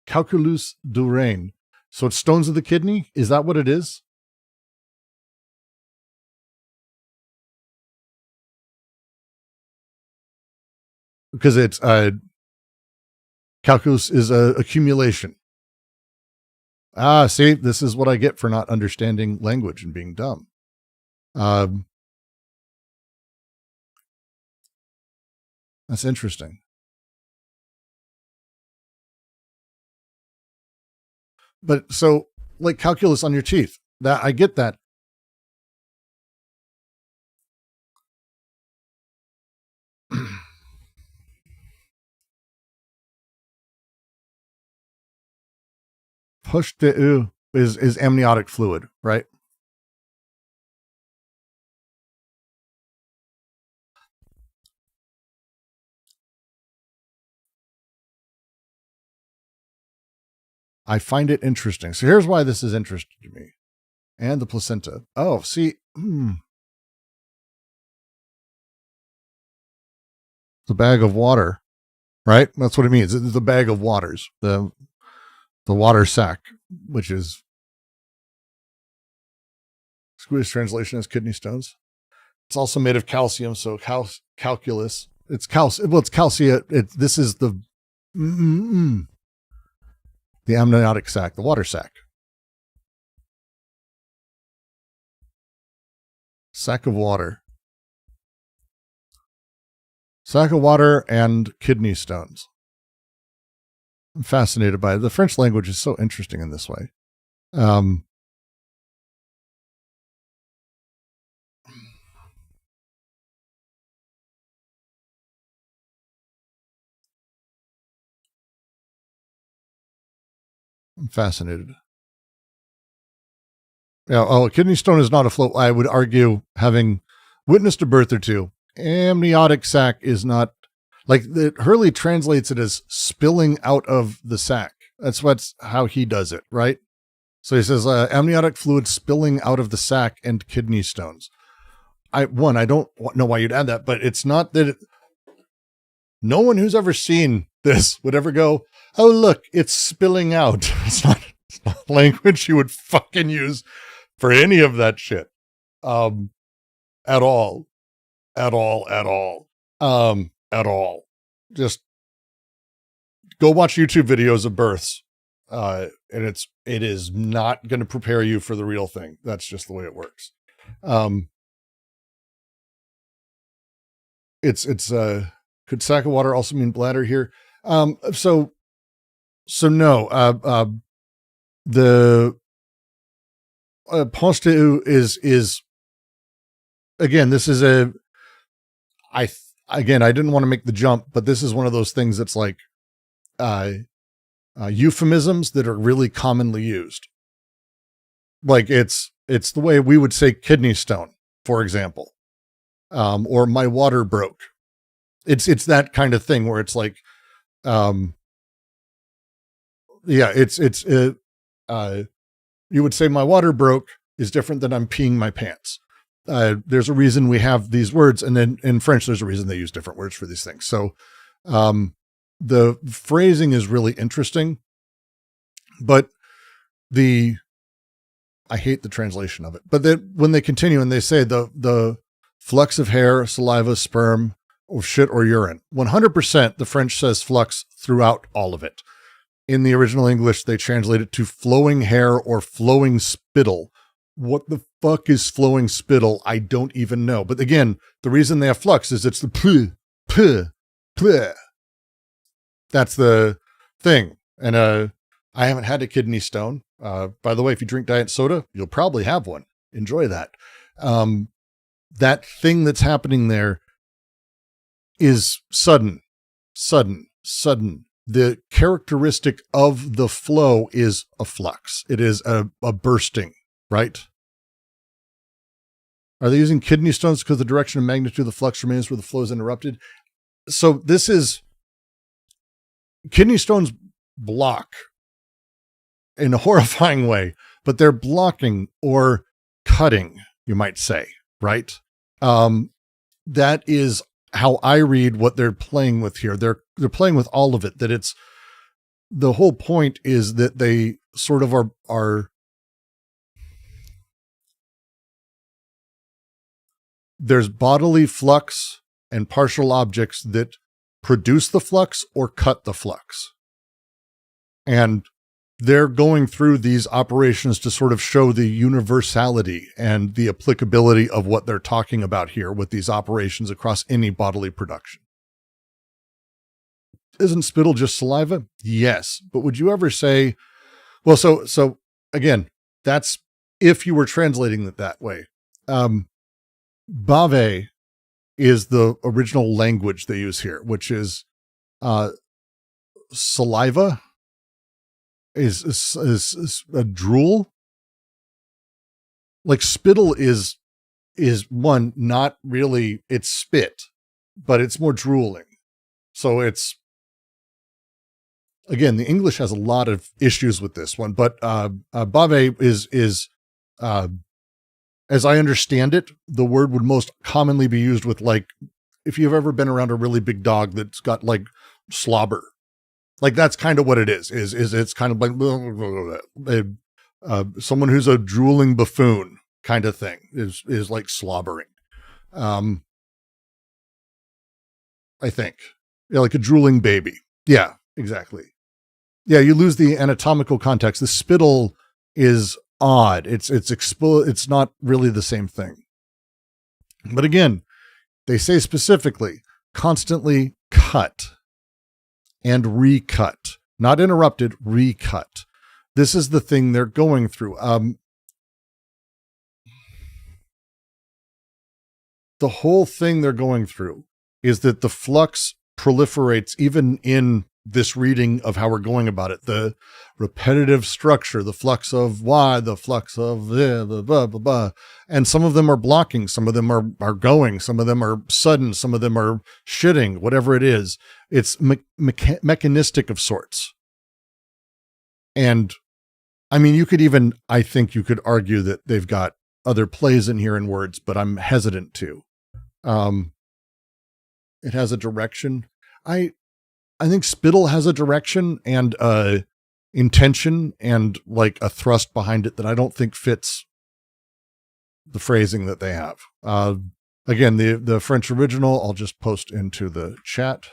calculus du rein. So it's stones of the kidney. Is that what it is? Because it's calculus is a accumulation. See, this is what I get for not understanding language and being dumb. That's interesting. But so, like calculus on your teeth, that I get that. Push de u is amniotic fluid, right? I find it interesting. So here's why this is interesting to me. And the placenta. Oh, see. The bag of water, right? That's what it means. It's the bag of waters. The water sac, which is Squeeze translation is kidney stones. It's also made of calcium, so calculus. It's calcium. Well, it's calcia. This is the amniotic sac, the water sac. Sac of water. Sac of water and kidney stones. I'm fascinated by it. The French language is so interesting in this way. I'm fascinated. Yeah, a kidney stone is not a float. I would argue, having witnessed a birth or two, amniotic sac is not, like, Hurley translates it as spilling out of the sac. That's how he does it, right? So he says amniotic fluid spilling out of the sac and kidney stones. I don't know why you'd add that, but it's not that no one who's ever seen this would ever go, oh, look, it's spilling out. It's not language you would fucking use for any of that shit. At all. Just go watch YouTube videos of births. And it is not going to prepare you for the real thing. That's just the way it works. Could sac of water also mean bladder here? So no, the post-capitalism is again, this is I didn't want to make the jump, but this is one of those things that's like, euphemisms that are really commonly used. Like it's the way we would say kidney stone, for example, or my water broke. It's that kind of thing where it's like, you would say my water broke is different than I'm peeing my pants. there's a reason we have these words, and then in French, there's a reason they use different words for these things. So the phrasing is really interesting, but I hate the translation of it. But then when they continue and they say the flux of hair, saliva, sperm, or shit or urine, 100% the French says flux throughout all of it. In the original English, they translate it to flowing hair or flowing spittle. What the fuck is flowing spittle? I don't even know. But again, the reason they have flux is it's the p. That's the thing. And I haven't had a kidney stone. By the way, if you drink diet soda, you'll probably have one. Enjoy that. That thing that's happening there is sudden. The characteristic of the flow is a flux. It is a bursting, right? Are they using kidney stones because the direction and magnitude of the flux remains where the flow is interrupted? So this is, kidney stones block in a horrifying way, but they're blocking or cutting, you might say, right? That is how I read what they're playing with here. They're playing with all of it, that it's, the whole point is that they sort of are there's bodily flux and partial objects that produce the flux or cut the flux. And they're going through these operations to sort of show the universality and the applicability of what they're talking about here with these operations across any bodily production. Isn't spittle just saliva? Yes. But would you ever say, well, so again, that's if you were translating it that way. Bave is the original language they use here, which is saliva is a drool. Like spittle is one, not really, it's spit, but it's more drooling. So it's, again, the English has a lot of issues with this one, but bave is as I understand it, the word would most commonly be used with, like, if you've ever been around a really big dog that's got like slobber, like that's kind of what it is it's kind of like someone who's a drooling buffoon kind of thing is like slobbering. I think, yeah, like a drooling baby. Yeah, exactly. Yeah. You lose the anatomical context. The spittle is odd. It's not really the same thing. But again, they say specifically constantly cut and recut, not interrupted, recut. This is the thing they're going through. The whole thing they're going through is that the flux proliferates even in this reading of how we're going about it, the repetitive structure, the flux of Y, the flux of blah, blah, blah, blah, blah. And some of them are blocking, some of them are going, some of them are sudden, some of them are shitting, whatever it is. It's mechanistic of sorts. And I mean, I think you could argue that they've got other plays in here in words, but I'm hesitant to. It has a direction. I think spittle has a direction and intention and like a thrust behind it that I don't think fits the phrasing that they have. Again, the French original, I'll just post into the chat.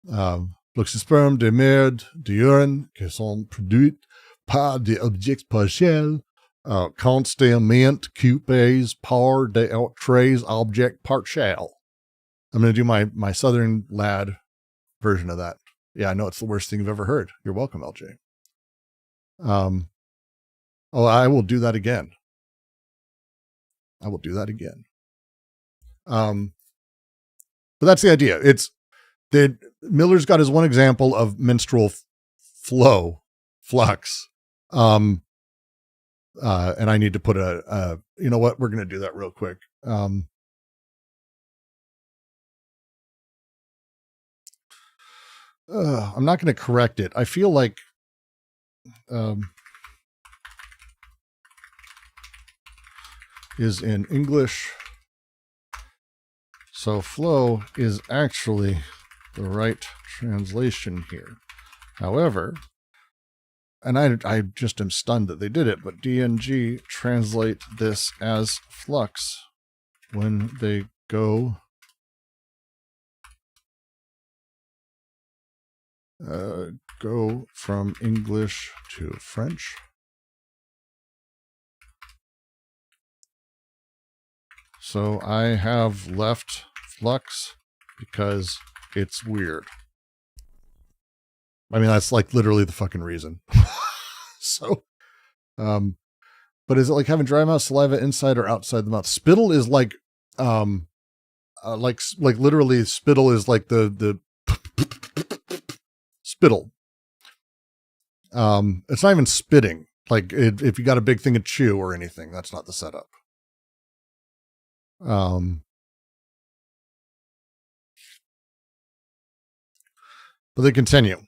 L'oxysperme de merde, d'urine, qui sont produits par des objets partiels, constamment coupés par des autres objets partiels. I'm going to do my Southern lad version of that. Yeah, I know it's the worst thing you've ever heard. You're welcome, LJ. I will do that again. But that's the idea. It's that Miller's got his one example of menstrual flux. And I need to put you know what? We're going to do that real quick. I'm not going to correct it. I feel like, is in English. So flow is actually the right translation here. However, and I just am stunned that they did it, but DNG translate this as flux when they go from English to French. So I have left flux because it's weird. I mean, that's like literally the fucking reason. So, but is it like having dry mouth, saliva inside or outside the mouth? Spittle is like literally spittle is like the spittle. It's not even spitting. Like if you got a big thing of chew or anything, that's not the setup. But they continue.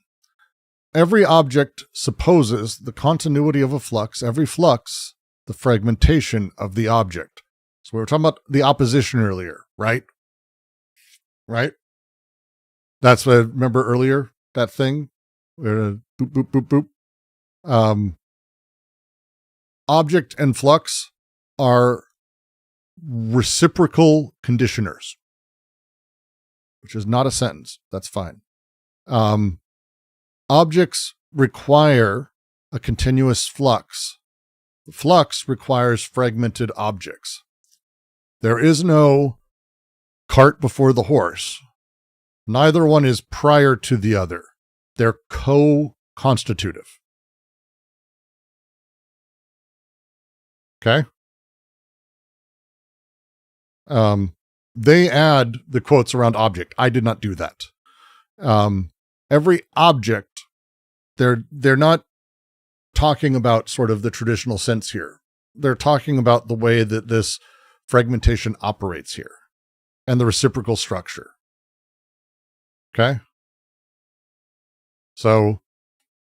Every object supposes the continuity of a flux. Every flux, the fragmentation of the object. So we were talking about the opposition earlier, right? Right? That's what I remember earlier, that thing. Boop, boop, boop, boop. Object and flux are reciprocal conditioners, which is not a sentence. That's fine. Objects require a continuous flux. The flux requires fragmented objects. There is no cart before the horse. Neither one is prior to the other. They're co-constitutive. Okay? They add the quotes around object. I did not do that. Every object, they're not talking about sort of the traditional sense here. They're talking about the way that this fragmentation operates here and the reciprocal structure. Okay? So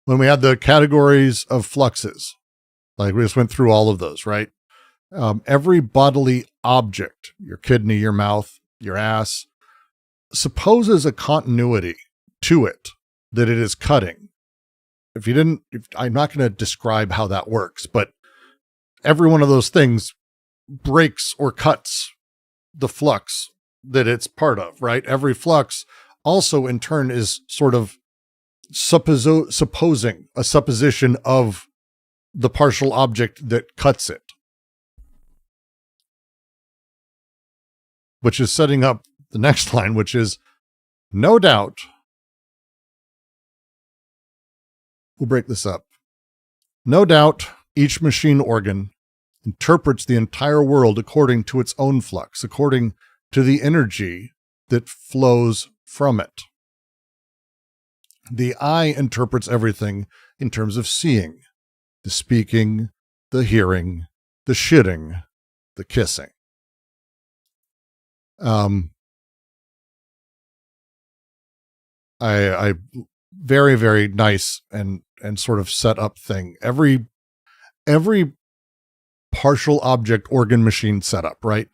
when we had the categories of fluxes, like we just went through all of those, right? Every bodily object, your kidney, your mouth, your ass, supposes a continuity to it that it is cutting. I'm not going to describe how that works, but every one of those things breaks or cuts the flux that it's part of, right? Every flux also in turn is sort of supposing a supposition of the partial object that cuts it, which is setting up the next line, which is, no doubt, we'll break this up. No doubt, each machine organ interprets the entire world according to its own flux, according to the energy that flows from it. The eye interprets everything in terms of seeing, the speaking, the hearing, the shitting, the kissing. I very, very nice and sort of set up thing. Every partial object organ machine setup, right,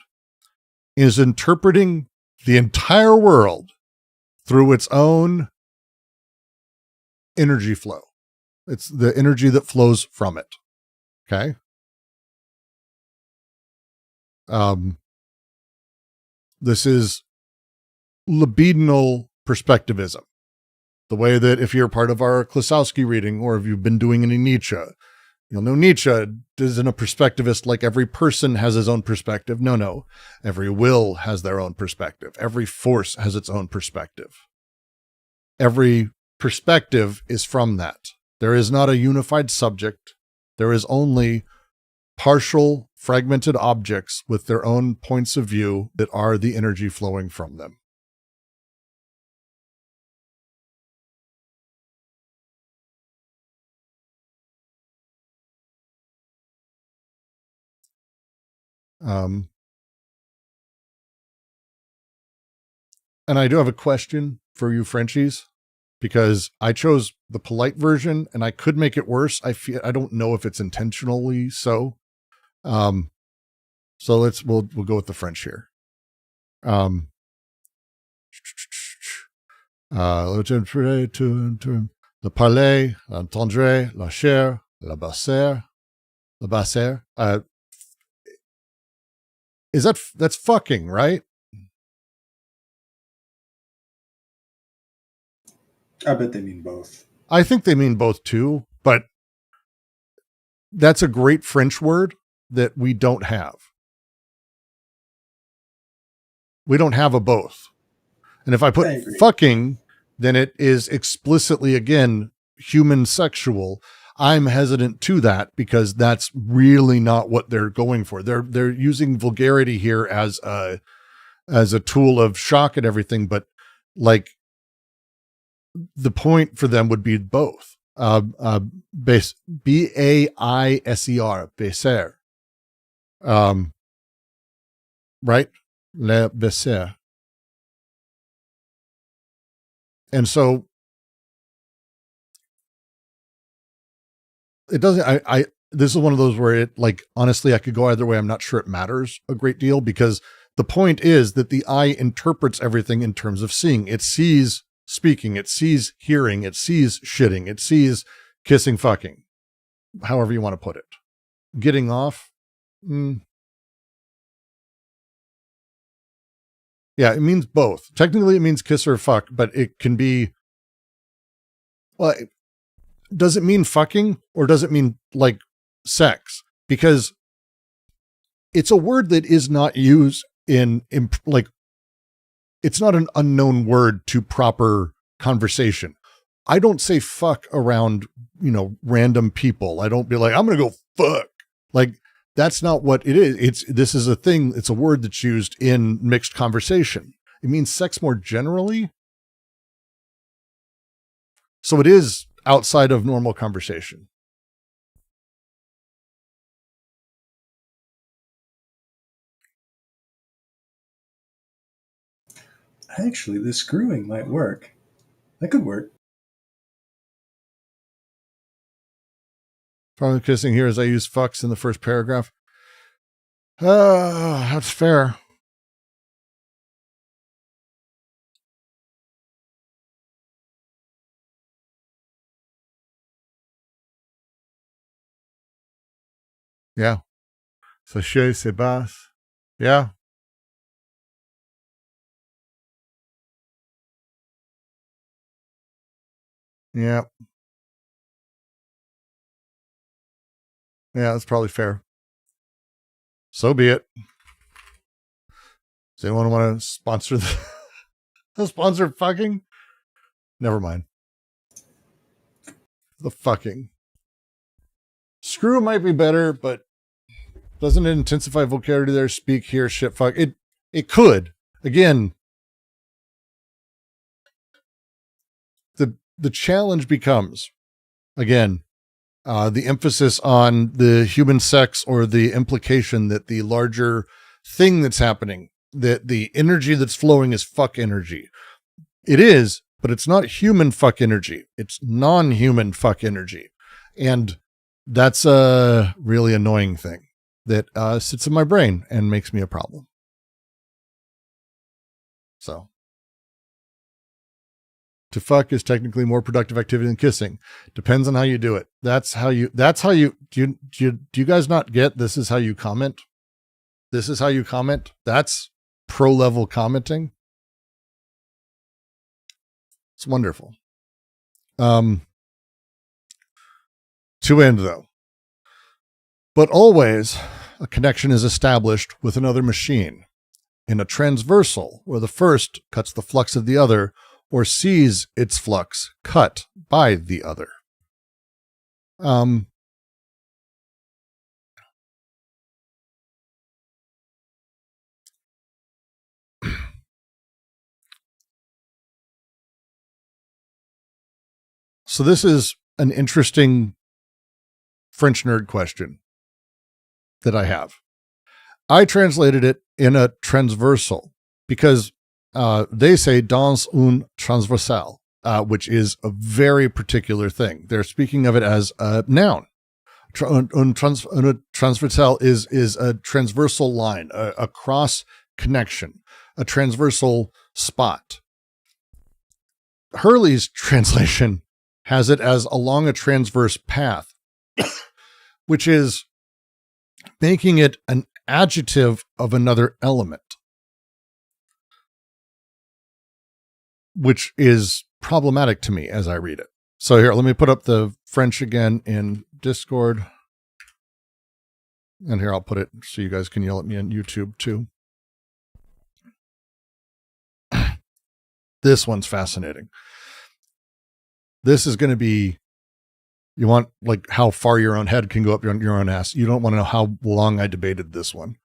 is interpreting the entire world through its own energy flow. It's the energy that flows from it. Okay. This is libidinal perspectivism. The way that if you're part of our Klosowski reading, or if you've been doing any Nietzsche, you'll know Nietzsche isn't a perspectivist like every person has his own perspective. No. Every will has their own perspective. Every force has its own perspective. Every perspective is from that. There is not a unified subject. There is only partial, fragmented objects with their own points of view that are the energy flowing from them. And I do have a question for you Frenchies, because I chose the polite version and I could make it worse. I don't know if it's intentionally so. So So we'll go with the French here. Le parler, l'entendre, la chair, la basser. That's fucking, right? I bet they mean both. I think they mean both too, but that's a great French word that we don't have. We don't have a both. And if I put fucking, then it is explicitly, again, human sexual. I'm hesitant to that because that's really not what they're going for. They're using vulgarity here as a tool of shock and everything, but like the point for them would be both. B-A-I-S-E-R, baiser. Right? Le baiser. And so it doesn't, this is one of those where it, like, honestly, I could go either way. I'm not sure it matters a great deal because the point is that the eye interprets everything in terms of seeing. It sees speaking, it sees hearing, it sees shitting, it sees kissing, fucking, however you want to put it. Getting off. Yeah, it means both. Technically, it means kiss or fuck, but it can be, well, does it mean fucking or does it mean like sex? Because it's a word that is not used in like, it's not an unknown word to proper conversation. I don't say fuck around, random people. I don't be like, I'm going to go fuck. Like, that's not what it is. This is a thing. It's a word that's used in mixed conversation. It means sex more generally. So it is outside of normal conversation. Actually, the screwing might work. That could work. Probably kissing here as I use fucks in the first paragraph. That's fair. Yeah. Sachez, c'est basse. Yeah. Yeah. Yeah, that's probably fair. So be it. Does anyone want to sponsor the sponsor fucking? Never mind. The fucking. Screw might be better, but doesn't it intensify vocabulary there? Speak, hear, shit, fuck. It could. Again, the challenge becomes, again, the emphasis on the human sex or the implication that the larger thing that's happening, that the energy that's flowing is fuck energy. It is, but it's not human fuck energy. It's non-human fuck energy. And that's a really annoying thing that sits in my brain and makes me a problem. So. To fuck is technically more productive activity than kissing. Depends on how you do it. Do you guys not get this is how you comment? This is how you comment. That's pro level commenting. It's wonderful. To end though, but always a connection is established with another machine in a transversal where the first cuts the flux of the other or sees its flux cut by the other. So this is an interesting French nerd question that I have. I translated it in a transversal because they say dans un transversal, which is a very particular thing. They're speaking of it as a noun. transversal is a transversal line, a cross connection, a transversal spot. Hurley's translation has it as along a transverse path, which is making it an adjective of another element, which is problematic to me as I read it. So here, let me put up the French again in Discord. And here, I'll put it so you guys can yell at me on YouTube too. This one's fascinating. This is going to be, you want like how far your own head can go up your own ass. You don't want to know how long I debated this one.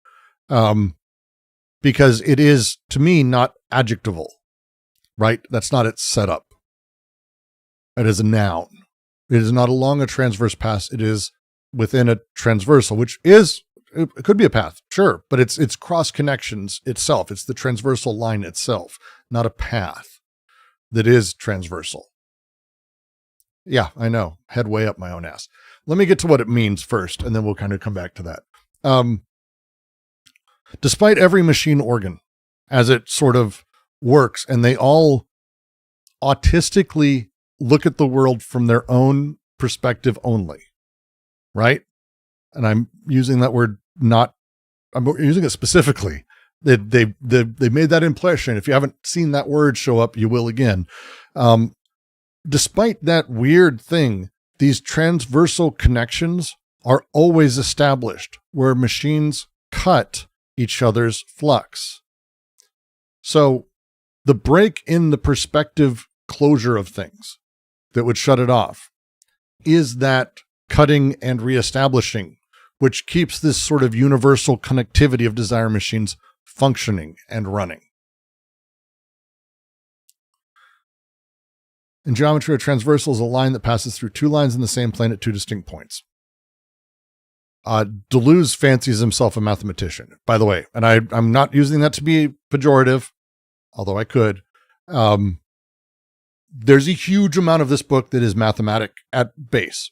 Because it is, to me, not adjectival, right? That's not its setup. It is a noun. It is not along a transverse path. It is within a transversal, which is, it could be a path, sure, but it's cross connections itself. It's the transversal line itself, not a path that is transversal. Yeah, I know. Head way up my own ass. Let me get to what it means first, and then we'll kind of come back to that. Despite every machine organ as it sort of works, and they all autistically look at the world from their own perspective only, right? And I'm using that word I'm using it specifically. They made that impression. If you haven't seen that word show up, you will again. Despite that weird thing, these transversal connections are always established where machines cut each other's flux. So the break in the perspective closure of things that would shut it off is that cutting and reestablishing, which keeps this sort of universal connectivity of desire machines functioning and running. In geometry, a transversal is a line that passes through two lines in the same plane at two distinct points. Deleuze fancies himself a mathematician, by the way, and I'm not using that to be pejorative, although I could. There's a huge amount of this book that is mathematic at base.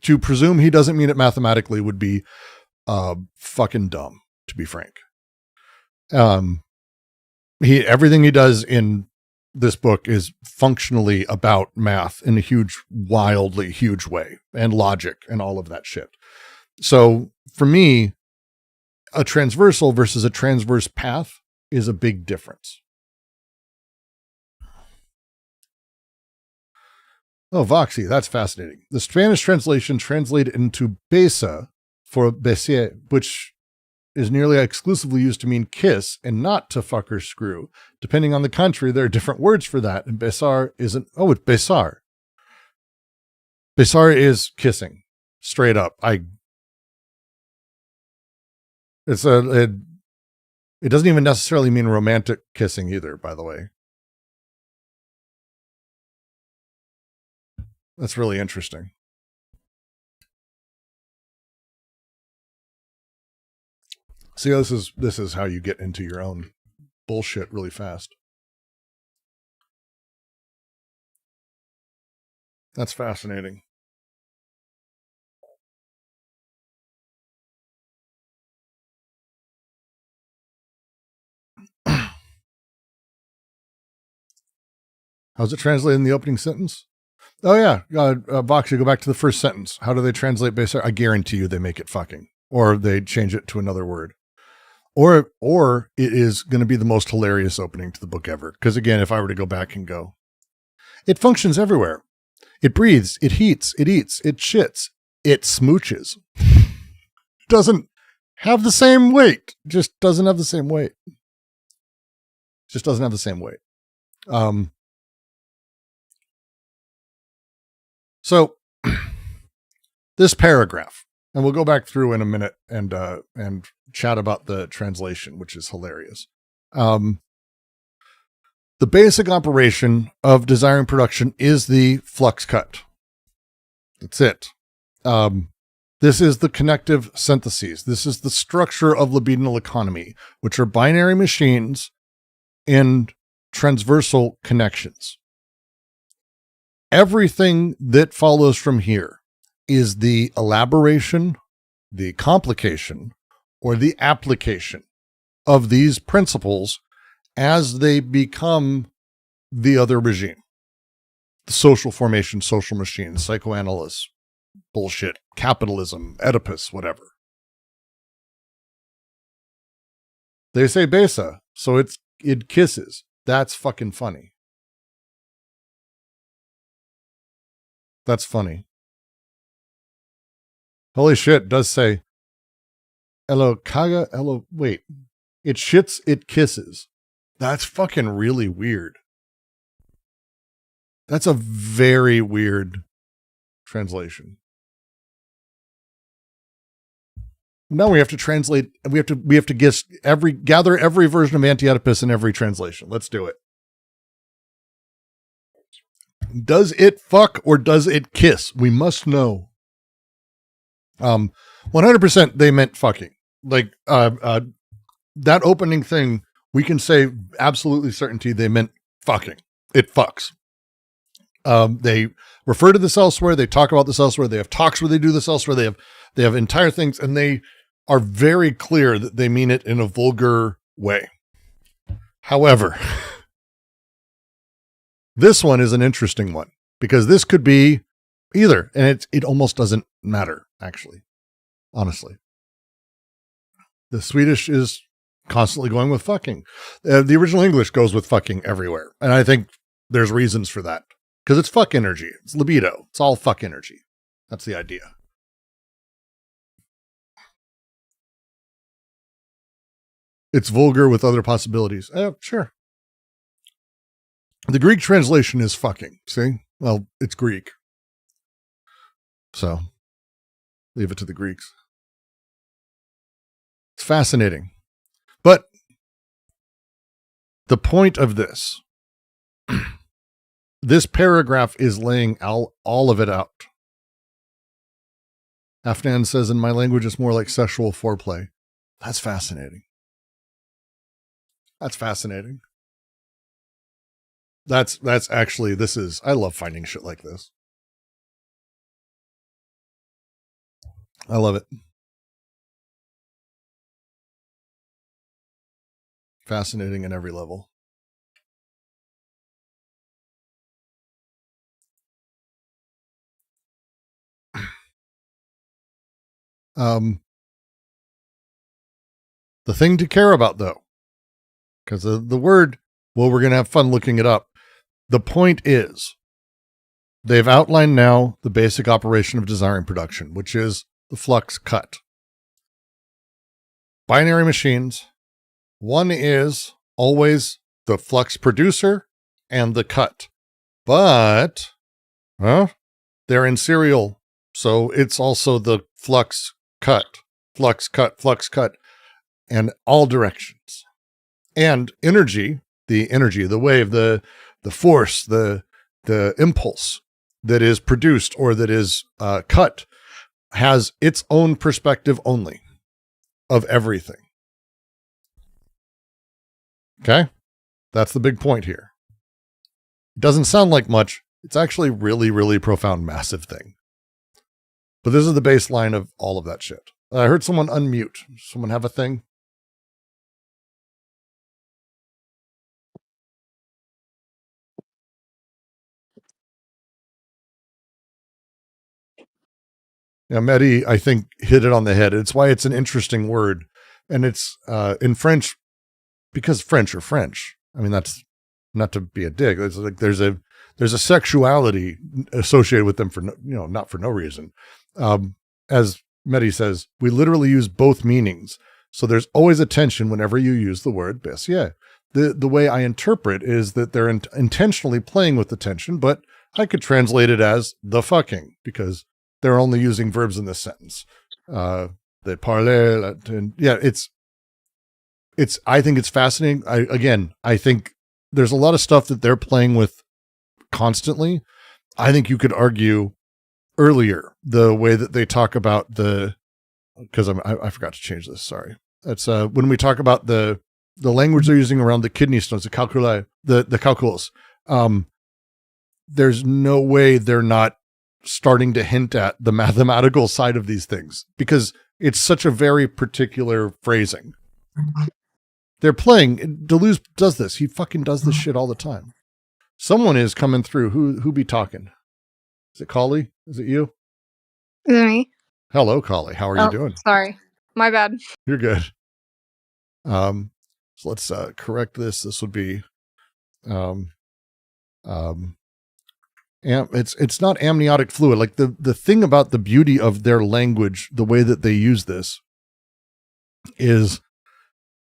To presume he doesn't mean it mathematically would be fucking dumb, to be frank. Everything he does in this book is functionally about math in a wildly huge way, and logic and all of that shit. So for me, a transversal versus a transverse path is a big difference. Oh, Voxy, that's fascinating. The Spanish translation translated into besa for baiser, which is nearly exclusively used to mean kiss and not to fuck or screw. Depending on the country, there are different words for that. And besar isn't, it's besar. Besar is kissing, straight up. It doesn't even necessarily mean romantic kissing either, by the way. That's really interesting. See, this is how you get into your own bullshit really fast. That's fascinating. How's it translated in the opening sentence? Oh yeah, Vox, you go back to the first sentence. How do they translate basic? I guarantee you they make it fucking, or they change it to another word. Or it is going to be the most hilarious opening to the book ever. Because again, if I were to go back and go, it functions everywhere. It breathes, it heats, it eats, it shits, it smooches. Doesn't have the same weight. Just doesn't have the same weight. Just doesn't have the same weight. So this paragraph, and we'll go back through in a minute and chat about the translation, which is hilarious. The basic operation of desiring production is the flux cut. That's it. This is the connective syntheses. This is the structure of libidinal economy, which are binary machines in transversal connections. Everything that follows from here is the elaboration, the complication, or the application of these principles as they become the other regime. The social formation, social machine, psychoanalysts, bullshit, capitalism, Oedipus, whatever. They say besa, so it kisses. That's fucking funny. That's funny. Holy shit, it does say Elo kaga, elo, wait. It shits, it kisses. That's fucking really weird. That's a very weird translation. Now we have to translate, we have to guess gather every version of Anti-Oedipus in every translation. Let's do it. Does it fuck or does it kiss? We must know. 100% they meant fucking. Like, that opening thing, we can say absolutely certainty they meant fucking. It fucks. They refer to this elsewhere. They talk about this elsewhere. They have talks where they do this elsewhere. They have entire things, and they are very clear that they mean it in a vulgar way. However, this one is an interesting one because this could be either, and it almost doesn't matter, actually, honestly. The Swedish is constantly going with fucking. The original English goes with fucking everywhere, and I think there's reasons for that because it's fuck energy. It's libido. It's all fuck energy. That's the idea. It's vulgar with other possibilities. Sure. The Greek translation is fucking. See? Well, it's Greek. So, leave it to the Greeks. It's fascinating. But the point of this, this paragraph is laying all of it out. Afnan says, in my language, it's more like sexual foreplay. That's fascinating. That's fascinating. That's actually, I love finding shit like this. I love it. Fascinating in every level. The thing to care about, though, because the word, well, we're going to have fun looking it up. The point is, they've outlined now the basic operation of desiring production, which is the flux cut. Binary machines, one is always the flux producer and the cut. But, they're in serial, so it's also the flux cut, and all directions. And energy, the wave, the force, the impulse that is produced or that is cut has its own perspective only of everything. Okay? That's the big point here. It doesn't sound like much. It's actually really, really profound, massive thing. But this is the baseline of all of that shit. I heard someone unmute. Someone have a thing? Yeah, Mehdi, I think, hit it on the head. It's why it's an interesting word. And it's in French, because French are French. I mean, that's not to be a dick. It's like there's a sexuality associated with them for not for no reason. As Mehdi says, we literally use both meanings. So there's always a tension whenever you use the word baiser. The way I interpret is that they're intentionally playing with the tension, but I could translate it as the fucking, because they're only using verbs in this sentence. They parler, and yeah, it's. I think it's fascinating. I think there's a lot of stuff that they're playing with constantly. I think you could argue earlier the way that they talk about because I forgot to change this. Sorry. It's when we talk about the language they're using around the kidney stones, the calculi, the calculus. There's no way they're not starting to hint at the mathematical side of these things because it's such a very particular phrasing. They're playing. Deleuze does this. He fucking does this shit all the time. Someone is coming through. Who be talking? Is it Collie? Is it you? Is it me? Hello, Collie. How are you doing? Sorry. My bad. You're good. So let's correct this. This would be it's not amniotic fluid. Like the thing about the beauty of their language, the way that they use this is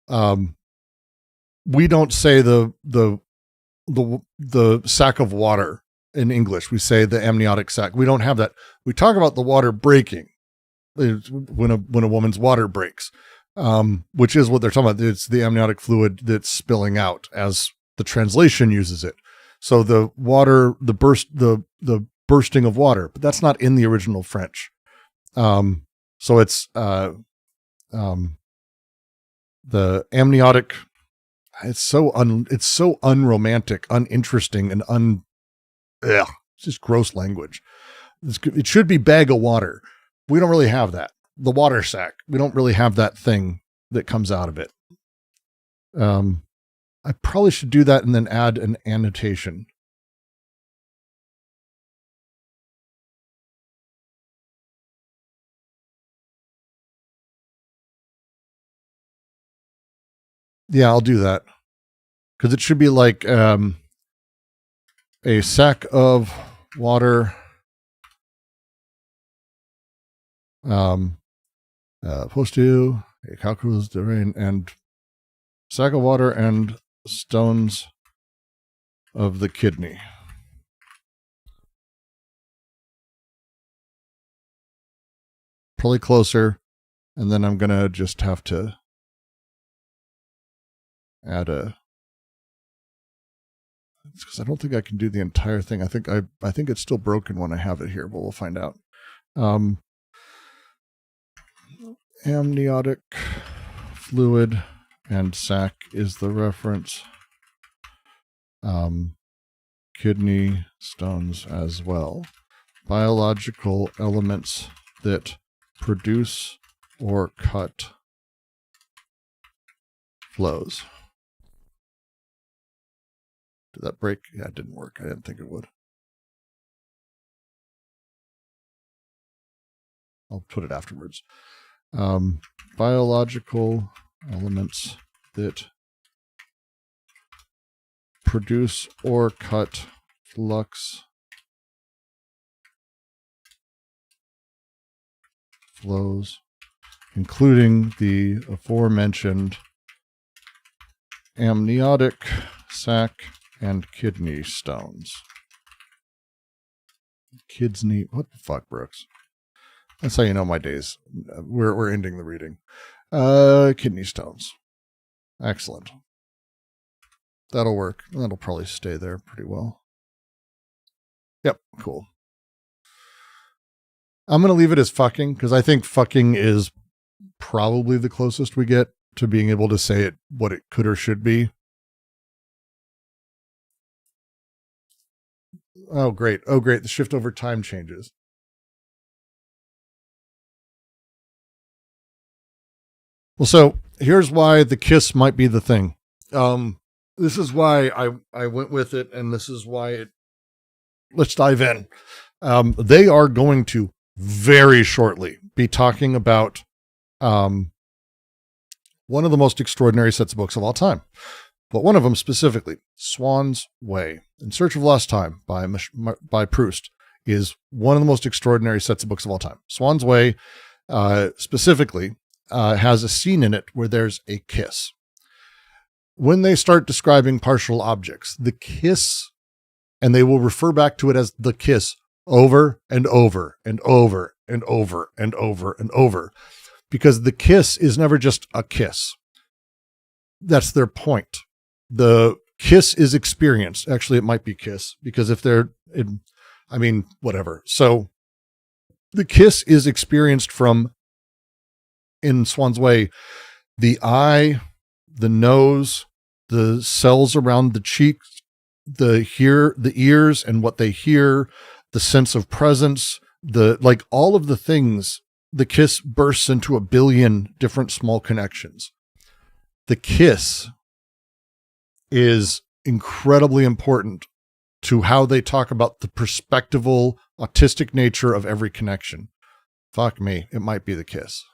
we don't say the sack of water in English. We say the amniotic sac. We don't have that. We talk about the water breaking when a woman's water breaks, which is what they're talking about. It's the amniotic fluid that's spilling out as the translation uses it. So the water, the bursting of water, but that's not in the original French. So it's the amniotic. It's so unromantic, uninteresting, and it's just gross language. It should be bag of water. We don't really have that. The water sack. We don't really have that thing that comes out of it. I probably should do that and then add an annotation. Yeah, I'll do that. Because it should be like a sack of water, opposed to a calculus de rain, and sack of water and stones of the kidney. Probably closer, and then I'm gonna just have to add a. Because I don't think I can do the entire thing. I think it's still broken when I have it here, but we'll find out. Amniotic fluid and sac is the reference. Kidney stones as well. Biological elements that produce or cut flows. Did that break? Yeah, it didn't work. I didn't think it would. I'll put it afterwards. Biological elements that produce or cut flux flows, including the aforementioned amniotic sac and kidney stones. Kidney, what the fuck, Brooks? That's how you know my days. We're ending the reading. Kidney stones. Excellent. That'll work. That'll probably stay there pretty well. Yep, cool. I'm going to leave it as fucking, because I think fucking is probably the closest we get to being able to say it what it could or should be. Oh, great. Oh, great. The shift over time changes. Well, so here's why the kiss might be the thing. This is why I went with it, and this is why let's dive in. They are going to very shortly be talking about one of the most extraordinary sets of books of all time. But one of them specifically, Swann's Way, In Search of Lost Time by Proust, is one of the most extraordinary sets of books of all time. Swann's Way specifically has a scene in it where there's a kiss. When they start describing partial objects, the kiss, and they will refer back to it as the kiss over and over and over and over and over and over, because the kiss is never just a kiss. That's their point. The kiss is experienced. Actually, it might be kiss, because if they're, whatever. So the kiss is experienced from, in Swann's Way, the eye, the nose, the cells around the cheeks, the ears and what they hear, the sense of presence, like all of the things. The kiss bursts into a billion different small connections. The kiss is incredibly important to how they talk about the perspectival, autistic nature of every connection. Fuck me, it might be the kiss.